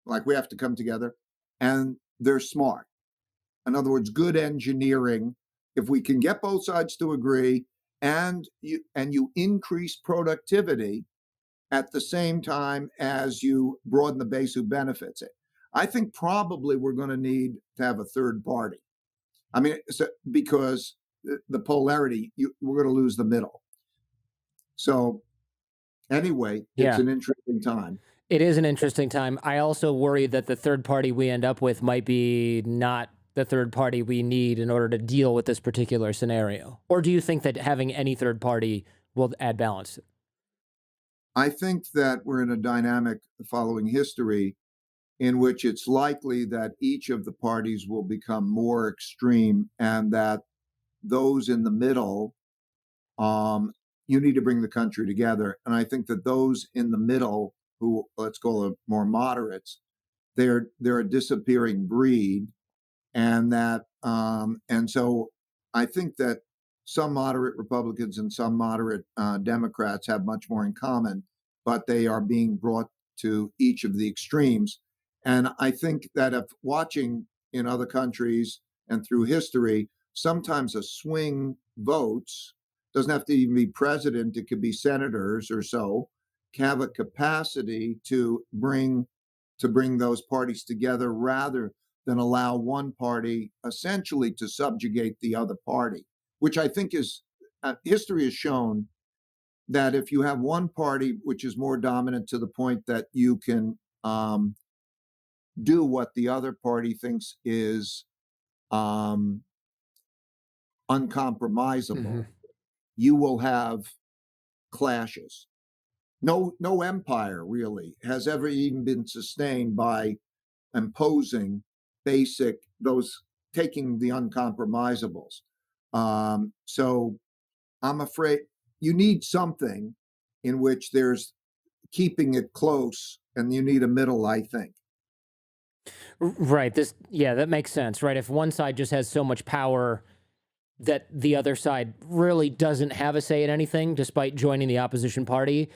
like we have to come together, and they're smart. In other words, good engineering. If we can get both sides to agree, and you increase productivity at the same time as you broaden the base who benefits it, I think probably we're going to need to have a third party. I mean, because the polarity, we're going to lose the middle. So anyway, it's Yeah. an interesting time. It is an interesting time. I also worry that the third party we end up with might be not the third party we need in order to deal with this particular scenario. Or do you think that having any third party will add balance? I think that we're in a dynamic following history in which it's likely that each of the parties will become more extreme, and that those in the middle, you need to bring the country together. And I think that those in the middle, who let's call it more moderates, they're a disappearing breed, and so I think that some moderate Republicans and some moderate Democrats have much more in common, but they are being brought to each of the extremes. And I think that if watching in other countries and through history, sometimes a swing votes doesn't have to even be president; it could be senators or so, can have a capacity to bring those parties together rather than allow one party essentially to subjugate the other party, which I think is history has shown that if you have one party which is more dominant to the point that you can do what the other party thinks is uncompromisable, Mm-hmm. you will have clashes. No empire really has ever even been sustained by imposing those taking the uncompromisables. So I'm afraid you need something in which there's keeping it close, and you need a middle, I think. Right. Yeah, that makes sense. Right. If one side just has so much power that the other side really doesn't have a say in anything, despite joining the opposition party,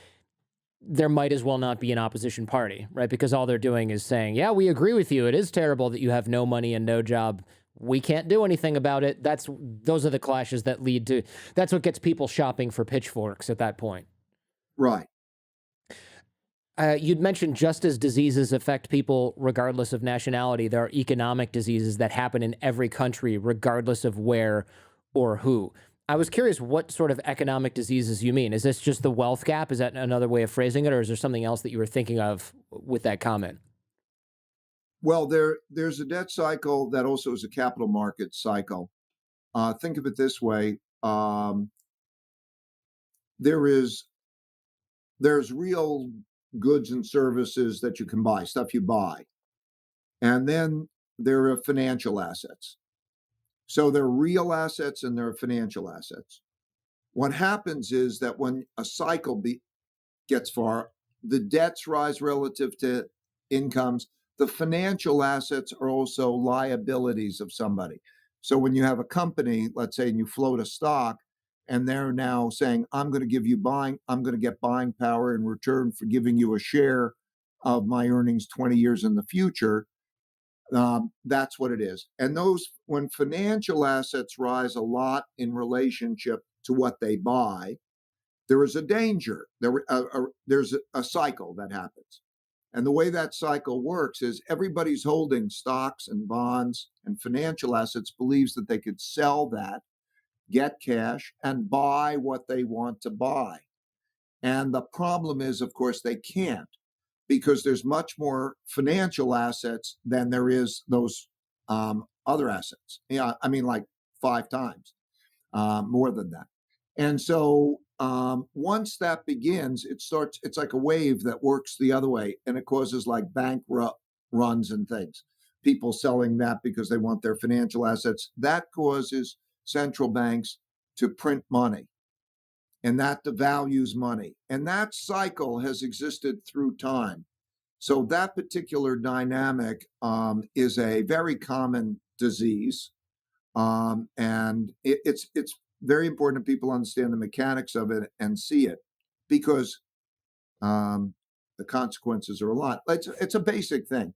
there might as well not be an opposition party, right? Because all they're doing is saying, yeah, we agree with you. It is terrible that you have no money and no job. We can't do anything about it. Those are the clashes that that's what gets people shopping for pitchforks at that point. Right. You'd mentioned just as diseases affect people regardless of nationality, there are economic diseases that happen in every country regardless of where or who. I was curious what sort of economic diseases you mean. Is this just the wealth gap? Is that another way of phrasing it? Or is there something else that you were thinking of with that comment? Well, there's a debt cycle that also is a capital market cycle. Think of it this way: there is there's real goods and services that you can buy, stuff you buy, and then there are financial assets. So there are real assets and there are financial assets. What happens is that when a cycle gets far, the debts rise relative to incomes. The financial assets are also liabilities of somebody. So when you have a company, let's say, and you float a stock, and they're now saying, I'm going to give you I'm going to get buying power in return for giving you a share of my earnings 20 years in the future. That's what it is. And when financial assets rise a lot in relationship to what they buy, there is a danger. There's a cycle that happens. And the way that cycle works is everybody's holding stocks and bonds and financial assets, believes that they could sell that, get cash, and buy what they want to buy. And the problem is, of course, they can't, because there's much more financial assets than there is those other assets. Yeah, I mean, like 5 times more than that. And so once that begins, it's like a wave that works the other way, and it causes like bank runs and things. People selling that because they want their financial assets. That causes central banks to print money, and that devalues money. And that cycle has existed through time. So that particular dynamic is a very common disease. And it's very important that people understand the mechanics of it and see it, because the consequences are a lot. It's a basic thing.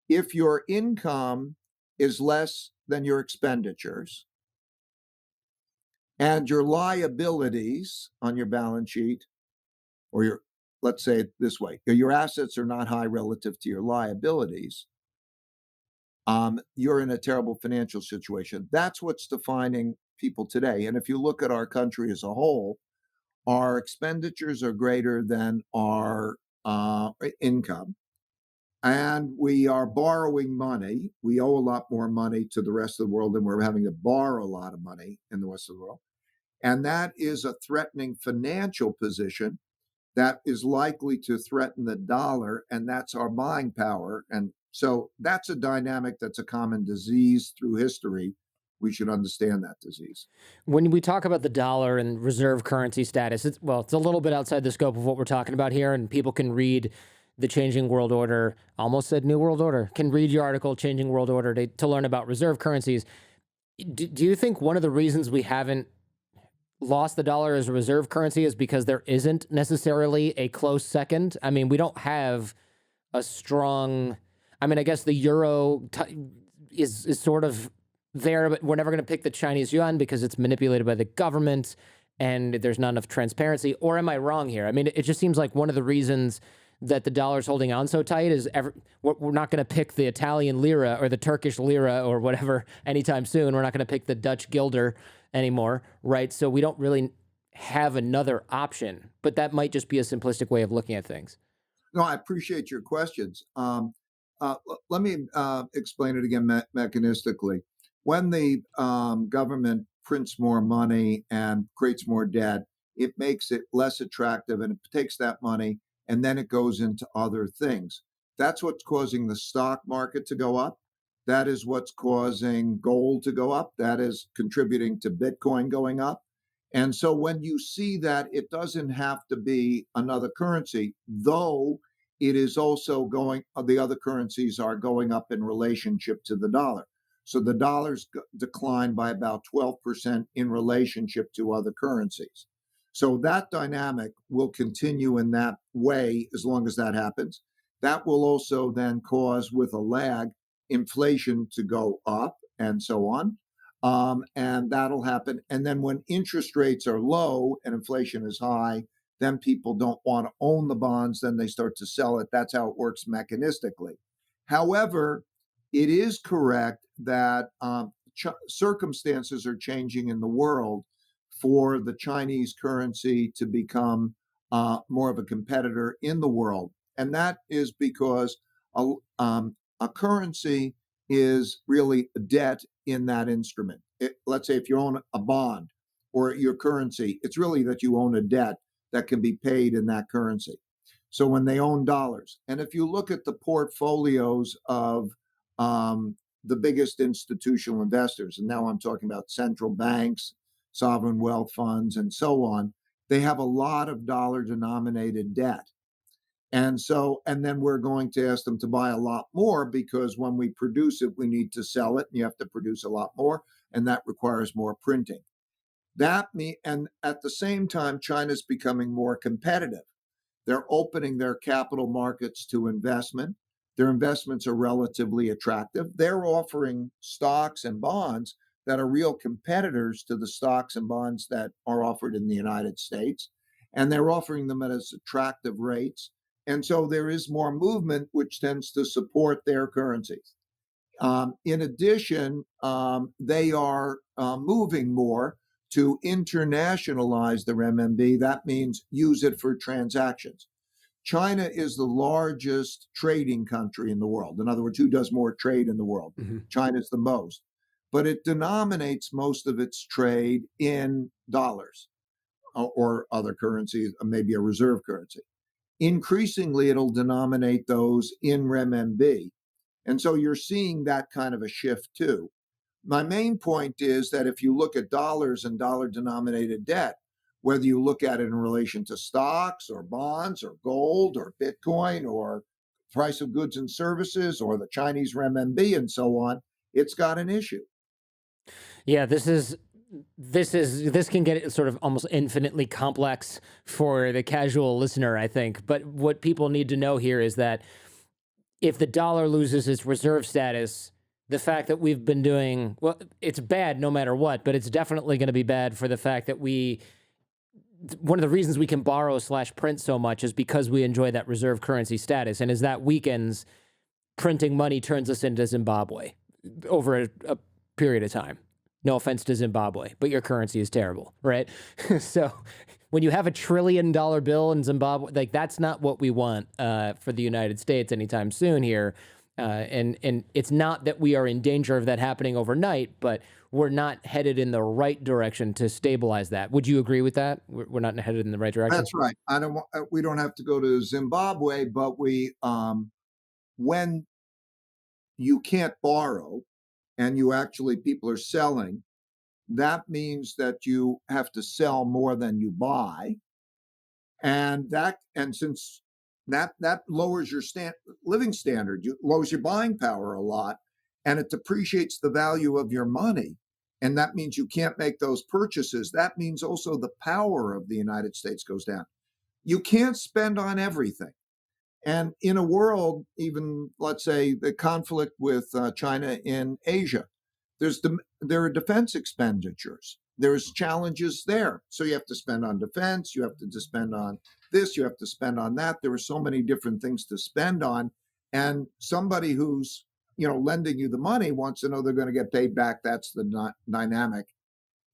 If your income is less than your expenditures, and your liabilities on your balance sheet, or let's say it this way, your assets are not high relative to your liabilities, you're in a terrible financial situation. That's what's defining people today. And if you look at our country as a whole, our expenditures are greater than our income. And we are borrowing money. We owe a lot more money to the rest of the world than we're having to borrow a lot of money in the rest of the world. And that is a threatening financial position that is likely to threaten the dollar, and that's our buying power. And so that's a dynamic that's a common disease through history. We should understand that disease. When we talk about the dollar and reserve currency status, it's a little bit outside the scope of what we're talking about here, and people can read The Changing World Order, almost said New World Order, can read your article, Changing World Order, to learn about reserve currencies. Do you think one of the reasons we haven't lost the dollar as a reserve currency is because there isn't necessarily a close second? I mean, we don't have a strong, I mean, I guess the euro is sort of there, but we're never going to pick the Chinese yuan because it's manipulated by the government and there's not enough transparency. Or am I wrong here? I mean, it just seems like one of the reasons that the dollar's holding on so tight is we're not going to pick the Italian lira or the Turkish lira or whatever anytime soon. We're not going to pick the Dutch guilder anymore, right? So we don't really have another option, but that might just be a simplistic way of looking at things. No, I appreciate your questions. Let me explain it again mechanistically. When the government prints more money and creates more debt, it makes it less attractive, and it takes that money and then it goes into other things. That's what's causing the stock market to go up. That is what's causing gold to go up. That is contributing to Bitcoin going up. And so when you see that, it doesn't have to be another currency, though it is also the other currencies are going up in relationship to the dollar. So the dollar's declined by about 12% in relationship to other currencies. So that dynamic will continue in that way as long as that happens. That will also then cause, with a lag, inflation to go up and so on. And that'll happen. And then when interest rates are low and inflation is high, then people don't want to own the bonds, then they start to sell it. That's how it works mechanistically. However, it is correct that circumstances are changing in the world for the Chinese currency to become more of a competitor in the world. And that is because a currency is really a debt in that instrument. Let's say if you own a bond or your currency, it's really that you own a debt that can be paid in that currency. So when they own dollars, and if you look at the portfolios of the biggest institutional investors, and now I'm talking about central banks, sovereign wealth funds, and so on, they have a lot of dollar denominated debt. And then we're going to ask them to buy a lot more because when we produce it, we need to sell it, and you have to produce a lot more, and that requires more printing. And at the same time, China's becoming more competitive. They're opening their capital markets to investment. Their investments are relatively attractive. They're offering stocks and bonds that are real competitors to the stocks and bonds that are offered in the United States. And they're offering them at as attractive rates. And so there is more movement, which tends to support their currencies. In addition, they are moving more to internationalize their RMB. That means use it for transactions. China is the largest trading country in the world. In other words, who does more trade in the world? Mm-hmm. China's the most. But it denominates most of its trade in dollars or other currencies, maybe a reserve currency. Increasingly, it'll denominate those in renminbi. And so you're seeing that kind of a shift too. My main point is that if you look at dollars and dollar denominated debt, whether you look at it in relation to stocks or bonds or gold or Bitcoin or price of goods and services or the Chinese renminbi and so on, it's got an issue. Yeah, this can get sort of almost infinitely complex for the casual listener, I think. But what people need to know here is that if the dollar loses its reserve status, the fact that we've been doing, well, it's bad no matter what, but it's definitely going to be bad for the fact that one of the reasons we can borrow / print so much is because we enjoy that reserve currency status. And as that weakens, printing money turns us into Zimbabwe over a period of time. No offense to Zimbabwe, but your currency is terrible, right? So when you have $1 trillion bill in Zimbabwe, like that's not what we want for the United States anytime soon here. And it's not that we are in danger of that happening overnight, but we're not headed in the right direction to stabilize that. Would you agree with that? We're not headed in the right direction? That's right. We don't have to go to Zimbabwe, but when you can't borrow and people are selling, that means that you have to sell more than you buy. And since that lowers your living standard, lowers your buying power a lot, and it depreciates the value of your money. And that means you can't make those purchases. That means also the power of the United States goes down. You can't spend on everything. And in a world, even let's say the conflict with China in Asia, there are defense expenditures. There's challenges there. So you have to spend on defense. You have to spend on this. You have to spend on that. There are so many different things to spend on. And somebody who's lending you the money wants to know they're going to get paid back. That's the dynamic.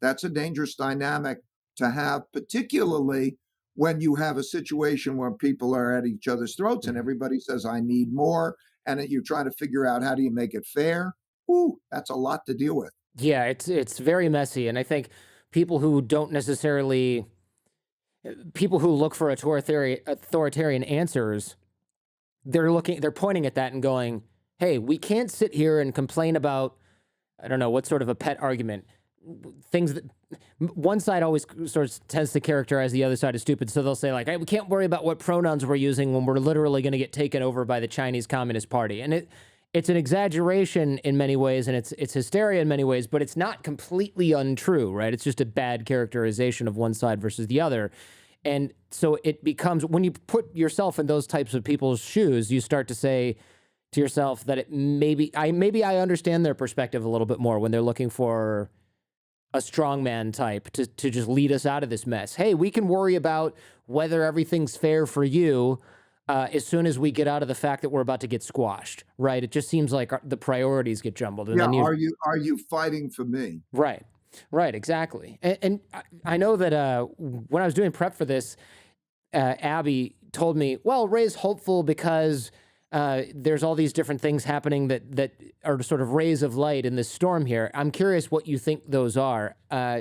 That's a dangerous dynamic to have, particularly when you have a situation where people are at each other's throats and everybody says, I need more. And you're trying to figure out how do you make it fair. Ooh, that's a lot to deal with. Yeah, it's very messy. And I think people who look for authoritarian answers, they're pointing at that and going, hey, we can't sit here and complain about, I don't know, what sort of a pet argument, things that one side always sort of tends to characterize the other side as stupid. So they'll say like, hey, we can't worry about what pronouns we're using when we're literally going to get taken over by the Chinese Communist Party. And it's an exaggeration in many ways, and it's hysteria in many ways, but it's not completely untrue, right? It's just a bad characterization of one side versus the other. And so it becomes, when you put yourself in those types of people's shoes, you start to say to yourself that maybe I understand their perspective a little bit more when they're looking for a strongman type to just lead us out of this mess. Hey, we can worry about whether everything's fair for you as soon as we get out of the fact that we're about to get squashed, right? It just seems like the priorities get jumbled. And yeah, then are you fighting for me? Right, exactly. And I know that when I was doing prep for this, Abby told me, well, Ray's hopeful because there's all these different things happening that are sort of rays of light in this storm here. I'm curious what you think those are.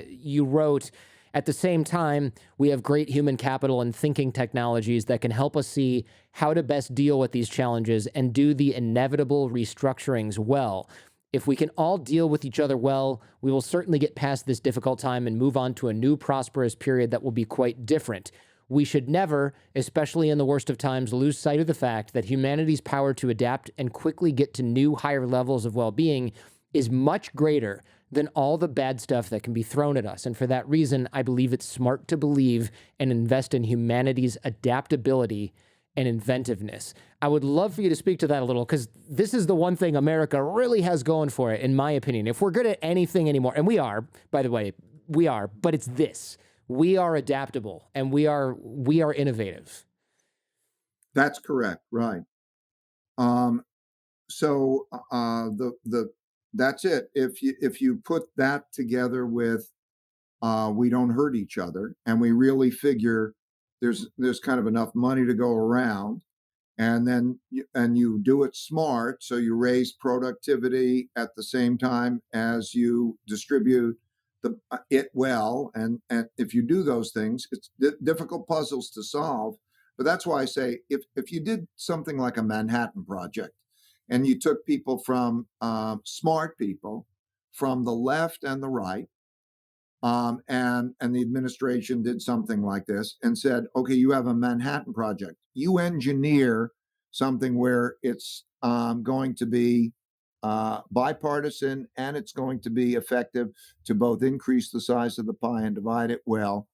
You wrote, at the same time, we have great human capital and thinking technologies that can help us see how to best deal with these challenges and do the inevitable restructurings well. If we can all deal with each other well, we will certainly get past this difficult time and move on to a new prosperous period that will be quite different. We should never, especially in the worst of times, lose sight of the fact that humanity's power to adapt and quickly get to new, higher levels of well-being is much greater than all the bad stuff that can be thrown at us. And for that reason, I believe it's smart to believe and invest in humanity's adaptability and inventiveness. I would love for you to speak to that a little, because this is the one thing America really has going for it, in my opinion. If we're good at anything anymore, and we are, by the way, we are, but it's this. We are adaptable and we are innovative. That's correct, right? Um, so the that's it. If you put that together with we don't hurt each other, and we really figure there's kind of enough money to go around, and then you do it smart, so you raise productivity at the same time as you distribute it well, and if you do those things, it's difficult puzzles to solve, but that's why I say if you did something like a Manhattan Project, and you took people from smart people from the left and the right, and the administration did something like this and said, okay, you have a Manhattan Project. You engineer something where it's going to be bipartisan, and it's going to be effective to both increase the size of the pie and divide it well.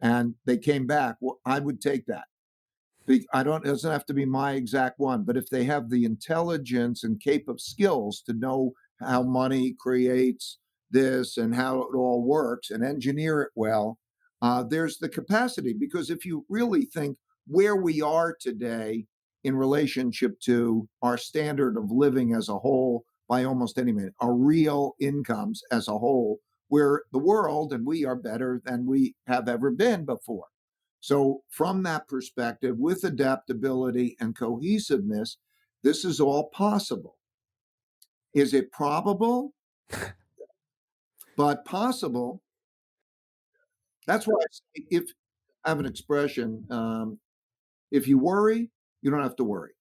And they came back. Well, I would take that. I don't. It doesn't have to be my exact one, but if they have the intelligence and skills to know how money creates this and how it all works and engineer it well, there's the capacity. Because if you really think where we are today in relationship to our standard of living as a whole, by almost any minute, our real incomes as a whole, where the world and we are better than we have ever been before. So, from that perspective, with adaptability and cohesiveness, this is all possible. Is it probable? But possible. That's why I say, if I have an expression, if you worry, you don't have to worry.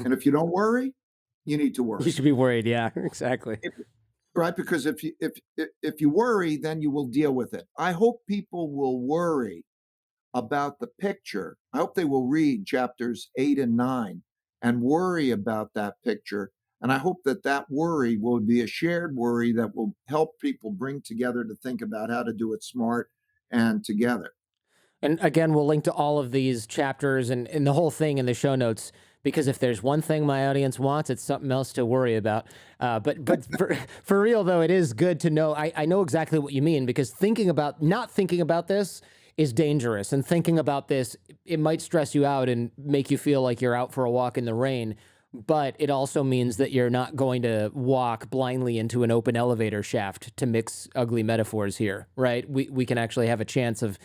And if you don't worry, you need to You worry. should be worried. Yeah, exactly. Right? Because if you worry, then you will deal with it. I hope people will worry about the picture. I hope they will read chapters 8 and 9 and worry about that picture. And I hope that that worry will be a shared worry that will help people bring together to think about how to do it smart and together. And again, we'll link to all of these chapters and the whole thing in the show notes, because if there's one thing my audience wants, it's something else to worry about. But for real, though, it is good to know. I know exactly what you mean, because not thinking about this is dangerous. And thinking about this, it might stress you out and make you feel like you're out for a walk in the rain. But it also means that you're not going to walk blindly into an open elevator shaft, to mix ugly metaphors here, right? We can actually have a chance of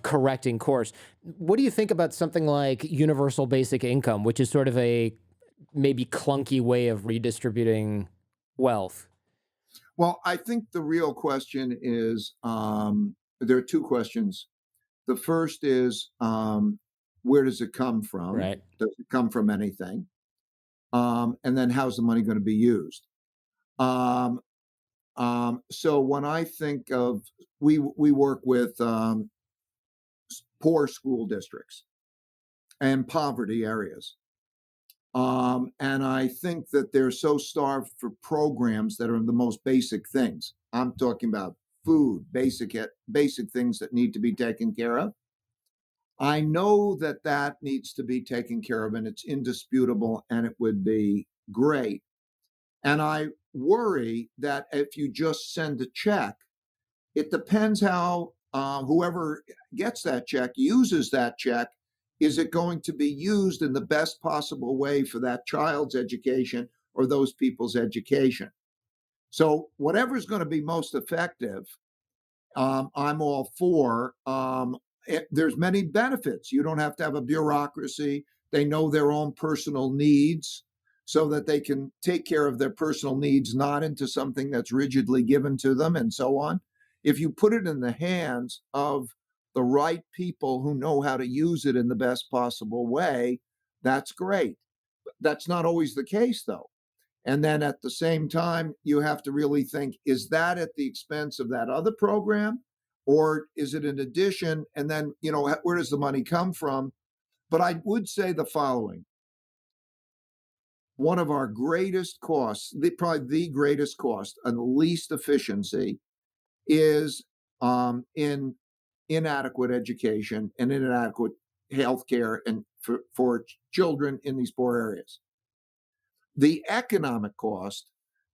correcting course. What do you think about something like universal basic income, which is sort of a maybe clunky way of redistributing wealth? Well, I think the real question is there are two questions. The first is where does it come from? Right. Does it come from anything? And then how's the money going to be used? Um, so when I think of, we work with poor school districts and poverty areas. And I think that they're so starved for programs that are the most basic things. I'm talking about food, basic things that need to be taken care of. I know that that needs to be taken care of, and it's indisputable, and it would be great. And I worry that if you just send a check, it depends how whoever gets that check uses that check. Is it going to be used in the best possible way for that child's education or those people's education? So, whatever's going to be most effective, I'm all for. There's many benefits. You don't have to have a bureaucracy. They know their own personal needs so that they can take care of their personal needs, not into something that's rigidly given to them and so on. If you put it in the hands of the right people who know how to use it in the best possible way, that's great. That's not always the case, though. And then at the same time, you have to really think, is that at the expense of that other program? Or is it in addition? And then, where does the money come from? But I would say the following. One of our greatest costs, probably the greatest cost and the least efficiency, is in inadequate education and inadequate health care and for children in these poor areas. The economic cost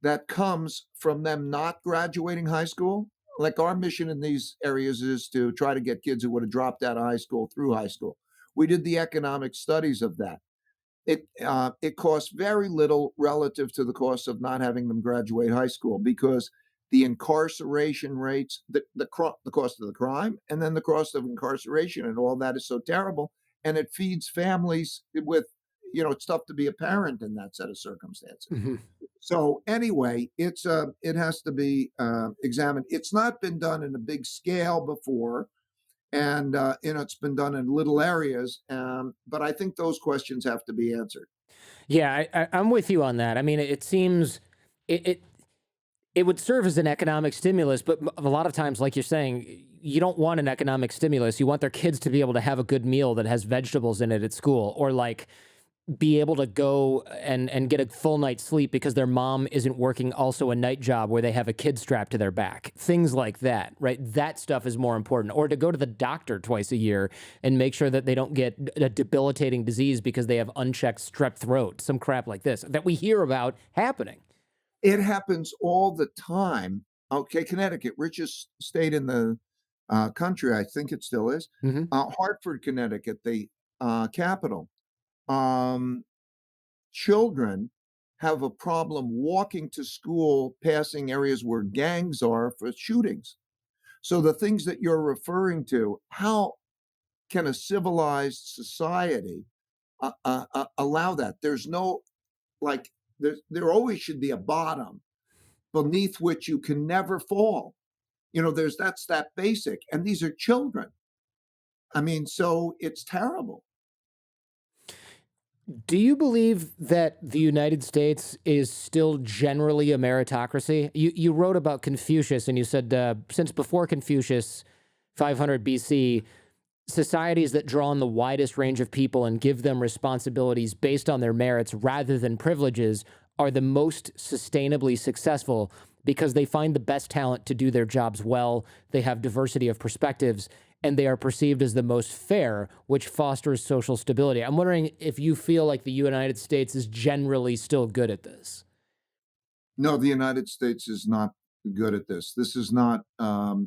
that comes from them not graduating high school, like our mission in these areas is to try to get kids who would have dropped out of high school through high school. We did the economic studies of that. It costs very little relative to the cost of not having them graduate high school, because the incarceration rates, the cost of the crime, and then the cost of incarceration and all that is so terrible, and it feeds families with, it's tough to be a parent in that set of circumstances. Mm-hmm. So anyway, it has to be examined. It's not been done in a big scale before, and it's been done in little areas, but I think those questions have to be answered. Yeah, I'm with you on that. I mean, it seems it it would serve as an economic stimulus, but a lot of times, like you're saying, you don't want an economic stimulus. You want their kids to be able to have a good meal that has vegetables in it at school, or like be able to go and get a full night's sleep because their mom isn't working also a night job where they have a kid strapped to their back. Things like that, right? That stuff is more important. Or to go to the doctor twice a year and make sure that they don't get a debilitating disease because they have unchecked strep throat, some crap like this that we hear about happening. It happens all the time. Okay, Connecticut, richest state in the country, I think it still is. Mm-hmm. Hartford, Connecticut, the capital. Children have a problem walking to school, passing areas where gangs are for shootings. So the things that you're referring to, how can a civilized society allow that? There's no, like, there always should be a bottom beneath which you can never fall. That's that basic. And these are children. I mean, so it's terrible. Do you believe that the United States is still generally a meritocracy? You wrote about Confucius, and you said since before Confucius, 500 BC, societies that draw on the widest range of people and give them responsibilities based on their merits rather than privileges are the most sustainably successful because they find the best talent to do their jobs well, they have diversity of perspectives, and they are perceived as the most fair, which fosters social stability. I'm wondering if you feel like the United States is generally still good at this. No, the United States is not good at this. This is not,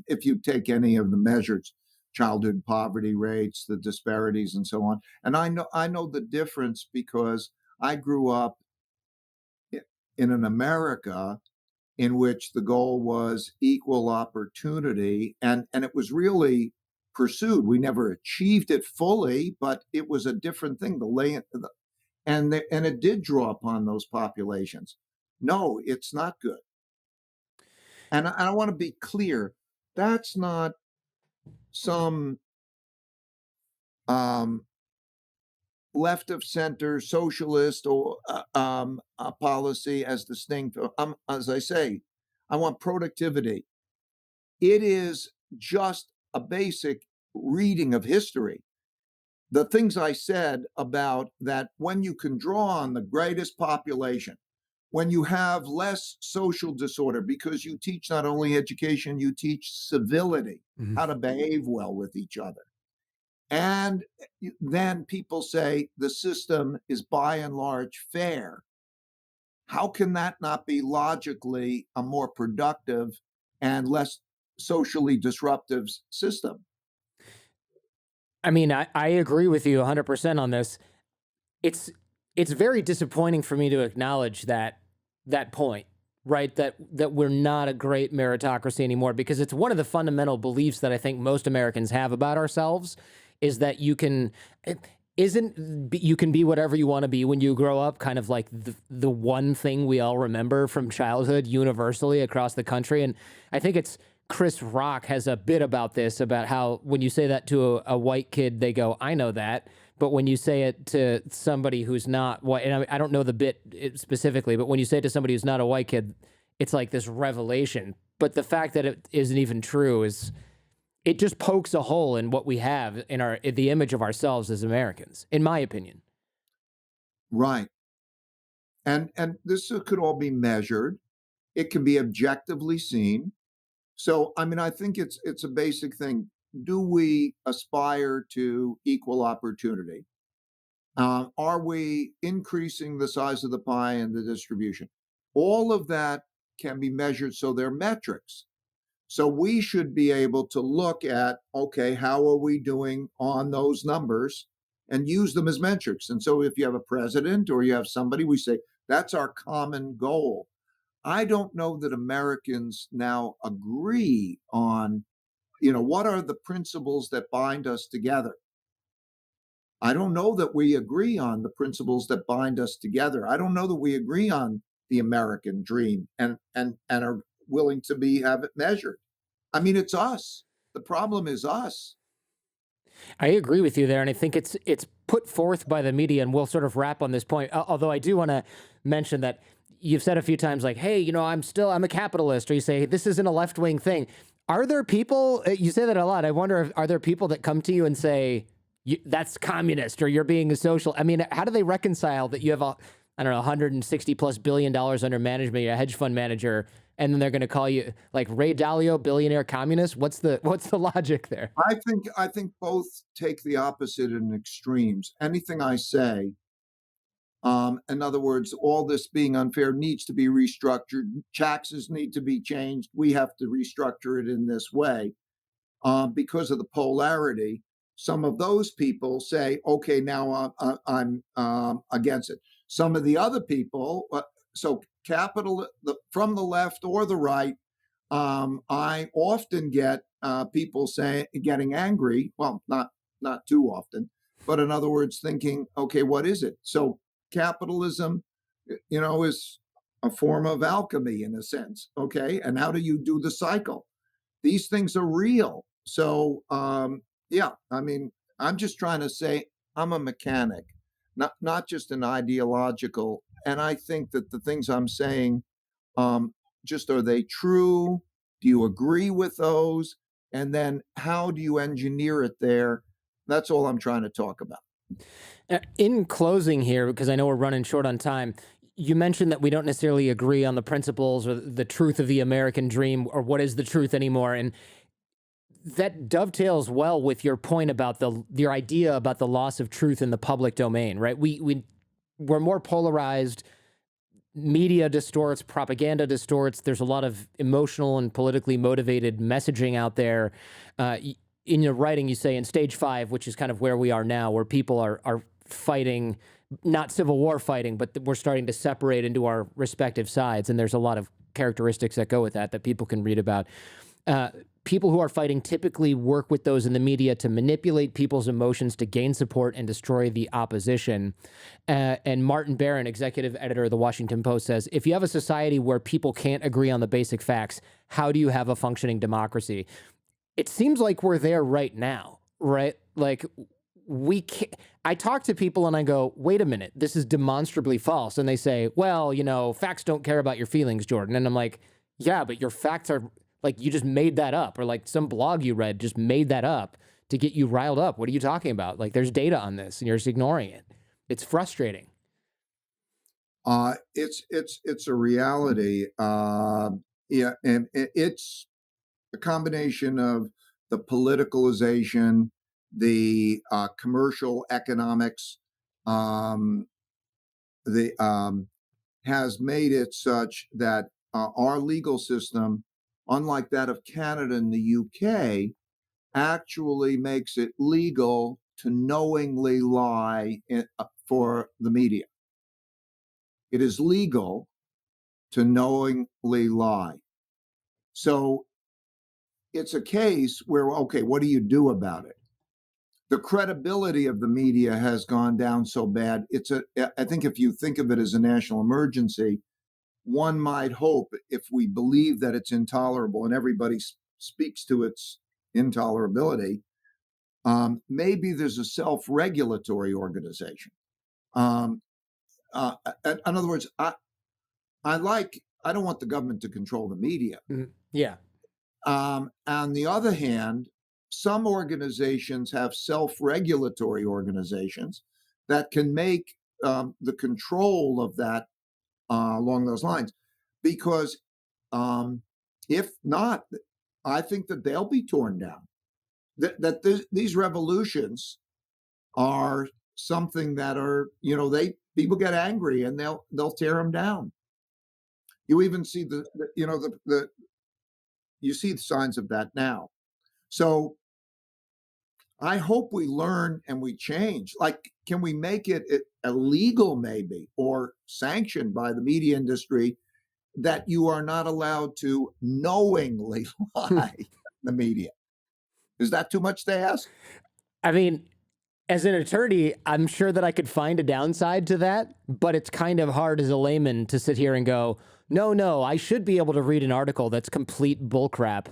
if you take any of the measures, childhood poverty rates, the disparities, and so on. And I know the difference because I grew up in an America in which the goal was equal opportunity, and it was really pursued. We never achieved it fully, but it was a different thing. And it did draw upon those populations. No, it's not good. And I want to be clear. That's not some left of center socialist or policy as distinct. As I say, I want productivity. It is just a basic reading of history. The things I said about that, when you can draw on the greatest population, when you have less social disorder, because you teach not only education, you teach civility, how to behave well with each other. And then people say the system is by and large fair. How can that not be logically a more productive and less socially disruptive system? I mean, I agree with you 100% on this. It's very disappointing for me to acknowledge that point, right? That we're not a great meritocracy anymore, because it's one of the fundamental beliefs that I think most Americans have about ourselves is that you can be whatever you want to be when you grow up, kind of like the one thing we all remember from childhood universally across the country. And I think it's Chris Rock has a bit about this, about how when you say that to a white kid, they go, I know that. but when you say it to somebody who's not white, and I don't know the bit specifically, but when you say it to somebody who's not a white kid, it's like this revelation. But the fact that it isn't even true is it just pokes a hole in what we have in the image of ourselves as Americans, in my opinion. Right. And this could all be measured. It can be objectively seen. So, I mean, I think it's a basic thing. Do we aspire to equal opportunity? Are we increasing the size of the pie and the distribution? All of that can be measured. So they're metrics. So we should be able to look at, okay, how are we doing on those numbers and use them as metrics. And so if you have a president or you have somebody, we say, that's our common goal. I don't know that Americans now agree on, what are the principles that bind us together. I don't know that we agree on the principles that bind us together. I don't know that we agree on the American dream and are willing to have it measured. I mean, it's us. The problem is us. I agree with you there, and I think it's put forth by the media, and we'll sort of wrap on this point. Although I do want to mention that you've said a few times, like, "Hey, I'm a capitalist," or you say, hey, "This isn't a left wing thing." Are there people? You say that a lot. I wonder if are there people that come to you and say that's communist or you're being a social? I mean, how do they reconcile that you have I don't know, 160 plus $1 billion under management, you're a hedge fund manager, and then they're going to call you like Ray Dalio, billionaire communist? What's the logic there? I think both take the opposite in extremes. Anything I say, in other words, all this being unfair needs to be restructured. Taxes need to be changed. We have to restructure it in this way because of the polarity. Some of those people say, okay, now I'm against it. Some of the other people, so from the left or the right, I often get people getting angry. Well, not too often, but in other words, thinking, okay, what is it? So capitalism, is a form of alchemy in a sense. Okay, and how do you do the cycle? These things are real. So yeah, I mean, I'm just trying to say I'm a mechanic, not just an ideological. And I think that the things I'm saying, um, just are they true? Do you agree with those? And then how do you engineer it there? That's all I'm trying to talk about. In closing here, because I know we're running short on time, you mentioned that we don't necessarily agree on the principles or the truth of the American dream or what is the truth anymore. And that dovetails well with your point about your idea about the loss of truth in the public domain, right? We're more polarized. Media distorts, propaganda distorts. There's a lot of emotional and politically motivated messaging out there. In your writing, you say in stage 5, which is kind of where we are now, where people are fighting, not civil war fighting, but we're starting to separate into our respective sides. And there's a lot of characteristics that go with that people can read about. People who are fighting typically work with those in the media to manipulate people's emotions to gain support and destroy the opposition. And Martin Barron, executive editor of the Washington Post, says, if you have a society where people can't agree on the basic facts, how do you have a functioning democracy? It seems like we're there right now, right? Like we can't. I talk to people and I go, wait a minute, this is demonstrably false. And they say, well, facts don't care about your feelings, Jordan. And I'm like, yeah, but your facts are like, you just made that up, or like some blog you read just made that up to get you riled up. What are you talking about? Like, there's data on this and you're just ignoring it. It's frustrating. It's a reality. Yeah, and it's a combination of the politicalization, the commercial economics, um, the has made it such that our legal system, unlike that of Canada and the UK, actually makes it legal to knowingly lie for the media. It is legal to knowingly lie. So it's a case where, okay, what do you do about it? The credibility of the media has gone down so bad. I think if you think of it as a national emergency, one might hope, if we believe that it's intolerable and everybody speaks to its intolerability, Maybe there's a self-regulatory organization. Um, in other words, I don't want the government to control the media. Yeah. On the other hand, some organizations have self-regulatory organizations that can make the control of that along those lines. Because if not, I think that they'll be torn down. These revolutions are something that are, they people get angry and they'll tear them down. You even see the you see the signs of that now. So I hope we learn and we change. Like, can we make it illegal, maybe, or sanctioned by the media industry that you are not allowed to knowingly lie in the media? Is that too much to ask? I mean, as an attorney, I'm sure that I could find a downside to that, but it's kind of hard as a layman to sit here and go, no, no, I should be able to read an article that's complete bullcrap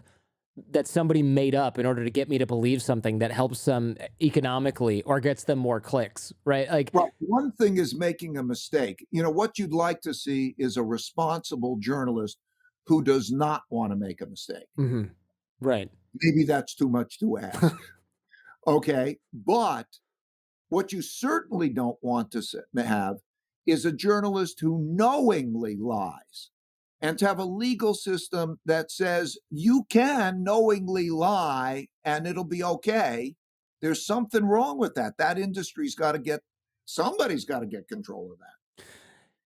that somebody made up in order to get me to believe something that helps them economically or gets them more clicks, right? Like, Well, one thing is making a mistake. What you'd like to see is a responsible journalist who does not want to make a mistake. mhm, right. Maybe that's too much to ask. Okay. But what you certainly don't want to have is a journalist who knowingly lies. And to have a legal system that says you can knowingly lie and it'll be okay. There's something wrong with that. That industry's got to somebody's got to get control of that.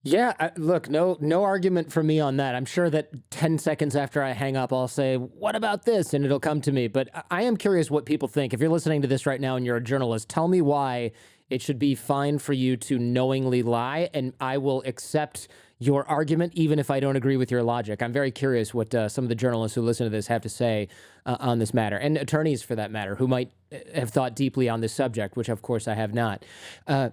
Yeah, look, no argument for me on that. I'm sure that 10 seconds after I hang up, I'll say, "What about this?" and it'll come to me. But I am curious what people think. If you're listening to this right now and you're a journalist, tell me why it should be fine for you to knowingly lie, and I will accept your argument even if I don't agree with your logic. I'm very curious what some of the journalists who listen to this have to say on this matter, and attorneys for that matter, who might have thought deeply on this subject, which of course I have not. Uh,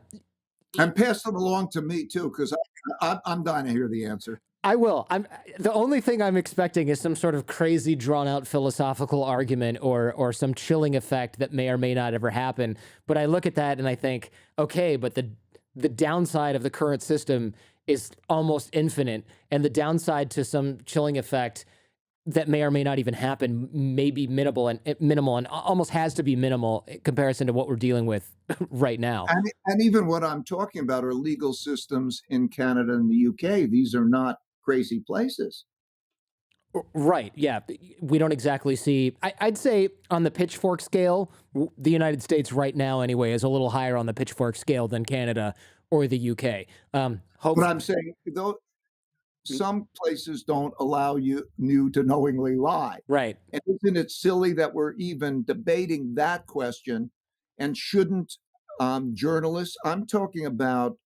And pass it along to me too, because I'm dying to hear the answer. I will. I'm the only thing I'm expecting is some sort of crazy drawn out philosophical argument or some chilling effect that may or may not ever happen. But I look at that and I think, okay, but the downside of the current system is almost infinite, and the downside to some chilling effect that may or may not even happen may be minimal and almost has to be minimal in comparison to what we're dealing with right now. And even what I'm talking about are legal systems in Canada and the UK. These are not crazy places. Right. Yeah. We don't exactly see. I'd say on the pitchfork scale, the United States right now, anyway, is a little higher on the pitchfork scale than Canada or the UK. But I'm saying, though, some places don't allow you to knowingly lie. Right. And isn't it silly that we're even debating that question? And shouldn't journalists, I'm talking about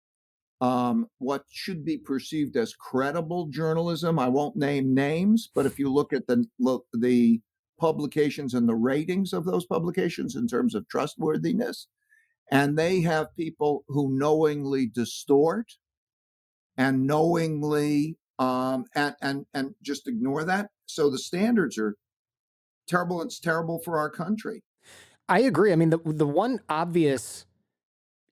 what should be perceived as credible journalism. I won't name names, but if you look at the publications and the ratings of those publications in terms of trustworthiness, and they have people who knowingly distort and knowingly and just ignore that. So the standards are terrible. It's terrible for our country. I agree. I mean, the one obvious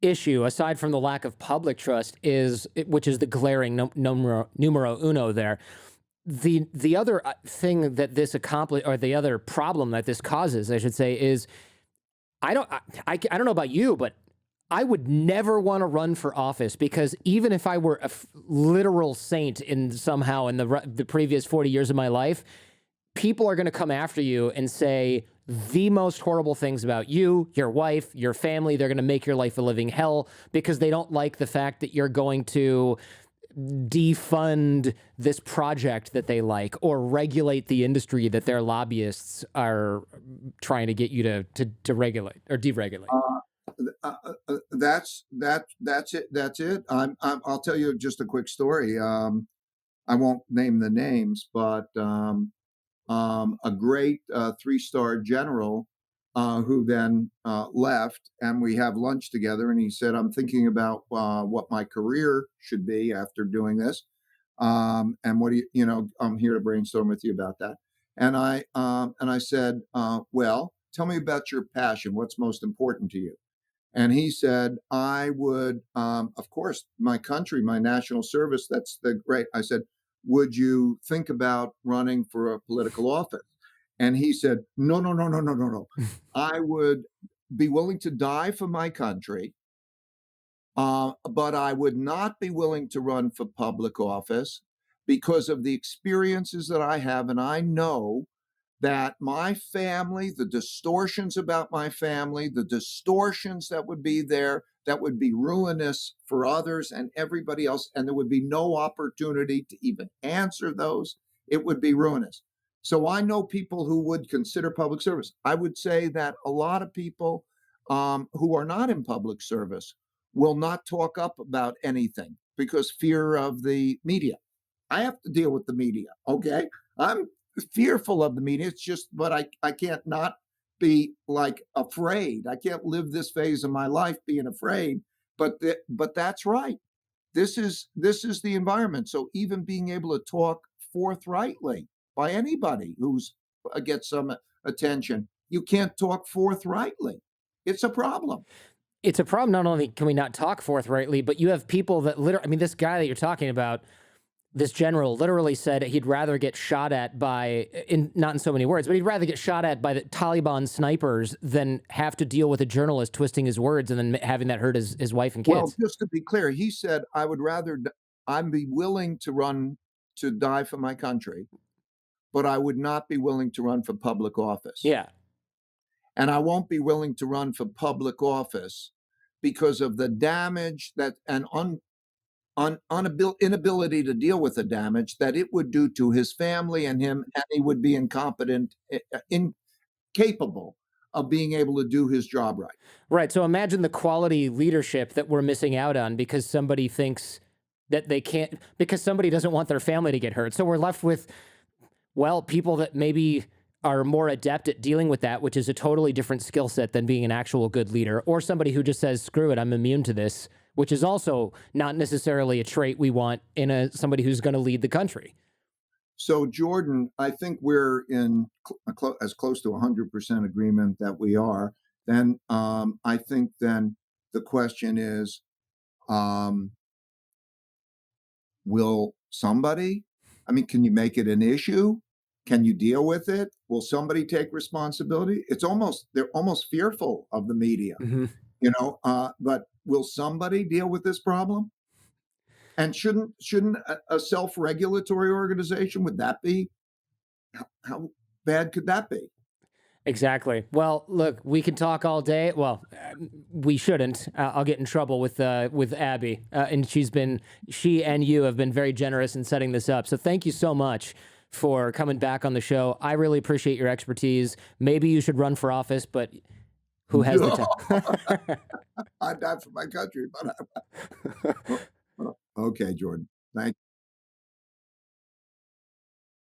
issue, aside from the lack of public trust, which is the glaring numero uno there. The other thing that this accomplishes, or the other problem that this causes, I should say, is I don't know about you, but I would never want to run for office, because even if I were a literal saint somehow in the previous 40 years of my life, people are going to come after you and say the most horrible things about you, your wife, your family. They're going to make your life a living hell because they don't like the fact that you're going to defund this project that they like or regulate the industry that their lobbyists are trying to get you to regulate or deregulate. That's it. That's it. I'll tell you just a quick story. I won't name the names, but a great three-star general who then left, and we have lunch together. And he said, "I'm thinking about what my career should be after doing this, and what do I'm here to brainstorm with you about that." And I said, "Well, tell me about your passion. What's most important to you? And he said, I would, of course, my country, my national service, that's the great. I said, would you think about running for a political office? And he said, no, no, no, no, no, no, no. I would be willing to die for my country, but I would not be willing to run for public office because of the experiences that I have. And I know that my family, the distortions about my family, the distortions that would be there, that would be ruinous for others and everybody else, and there would be no opportunity to even answer those. It would be ruinous. So I know people who would consider public service. I would say that a lot of people who are not in public service will not talk up about anything because fear of the media. I have to deal with the media. Okay. I'm fearful of the media. It's just, but I can't not be like afraid. I can't live this phase of my life being afraid. But that's right. This is the environment. So even being able to talk forthrightly by anybody who's gets some attention, you can't talk forthrightly. It's a problem. It's a problem. Not only can we not talk forthrightly, but you have people that literally, I mean, this guy that you're talking about, this general literally said he'd rather get shot at by, not in so many words, but he'd rather get shot at by the Taliban snipers than have to deal with a journalist twisting his words and then having that hurt his wife and Well, kids. just to be clear, he said, I would rather, I'd be willing to run to die for my country, but I would not be willing to run for public office. Yeah. And I won't be willing to run for public office because of the damage that and inability to deal with the damage that it would do to his family and him, and he would be incompetent, incapable of being able to do his job right. Right. So imagine the quality leadership that we're missing out on because somebody thinks that they can't, because somebody doesn't want their family to get hurt. So we're left with, well, people that maybe are more adept at dealing with that, which is a totally different skill set than being an actual good leader, or somebody who just says, screw it, I'm immune to this, which is also not necessarily a trait we want in somebody who's going to lead the country. So, Jordan, I think we're in as close to 100% agreement that we are. Then I think then the question is, um, will somebody, I mean, can you make it an issue? Can you deal with it? Will somebody take responsibility? They're almost fearful of the media, Mm-hmm. But will somebody deal with this problem? And shouldn't a self-regulatory organization, would that be, how bad could that be? Exactly. Well, look, we can talk all day. Well, we shouldn't. I'll get in trouble with Abby, and she and you have been very generous in setting this up. So thank you so much for coming back on the show. I really appreciate your expertise. Maybe you should run for office, but who has the time? I died for my country, but okay, Jordan. Thank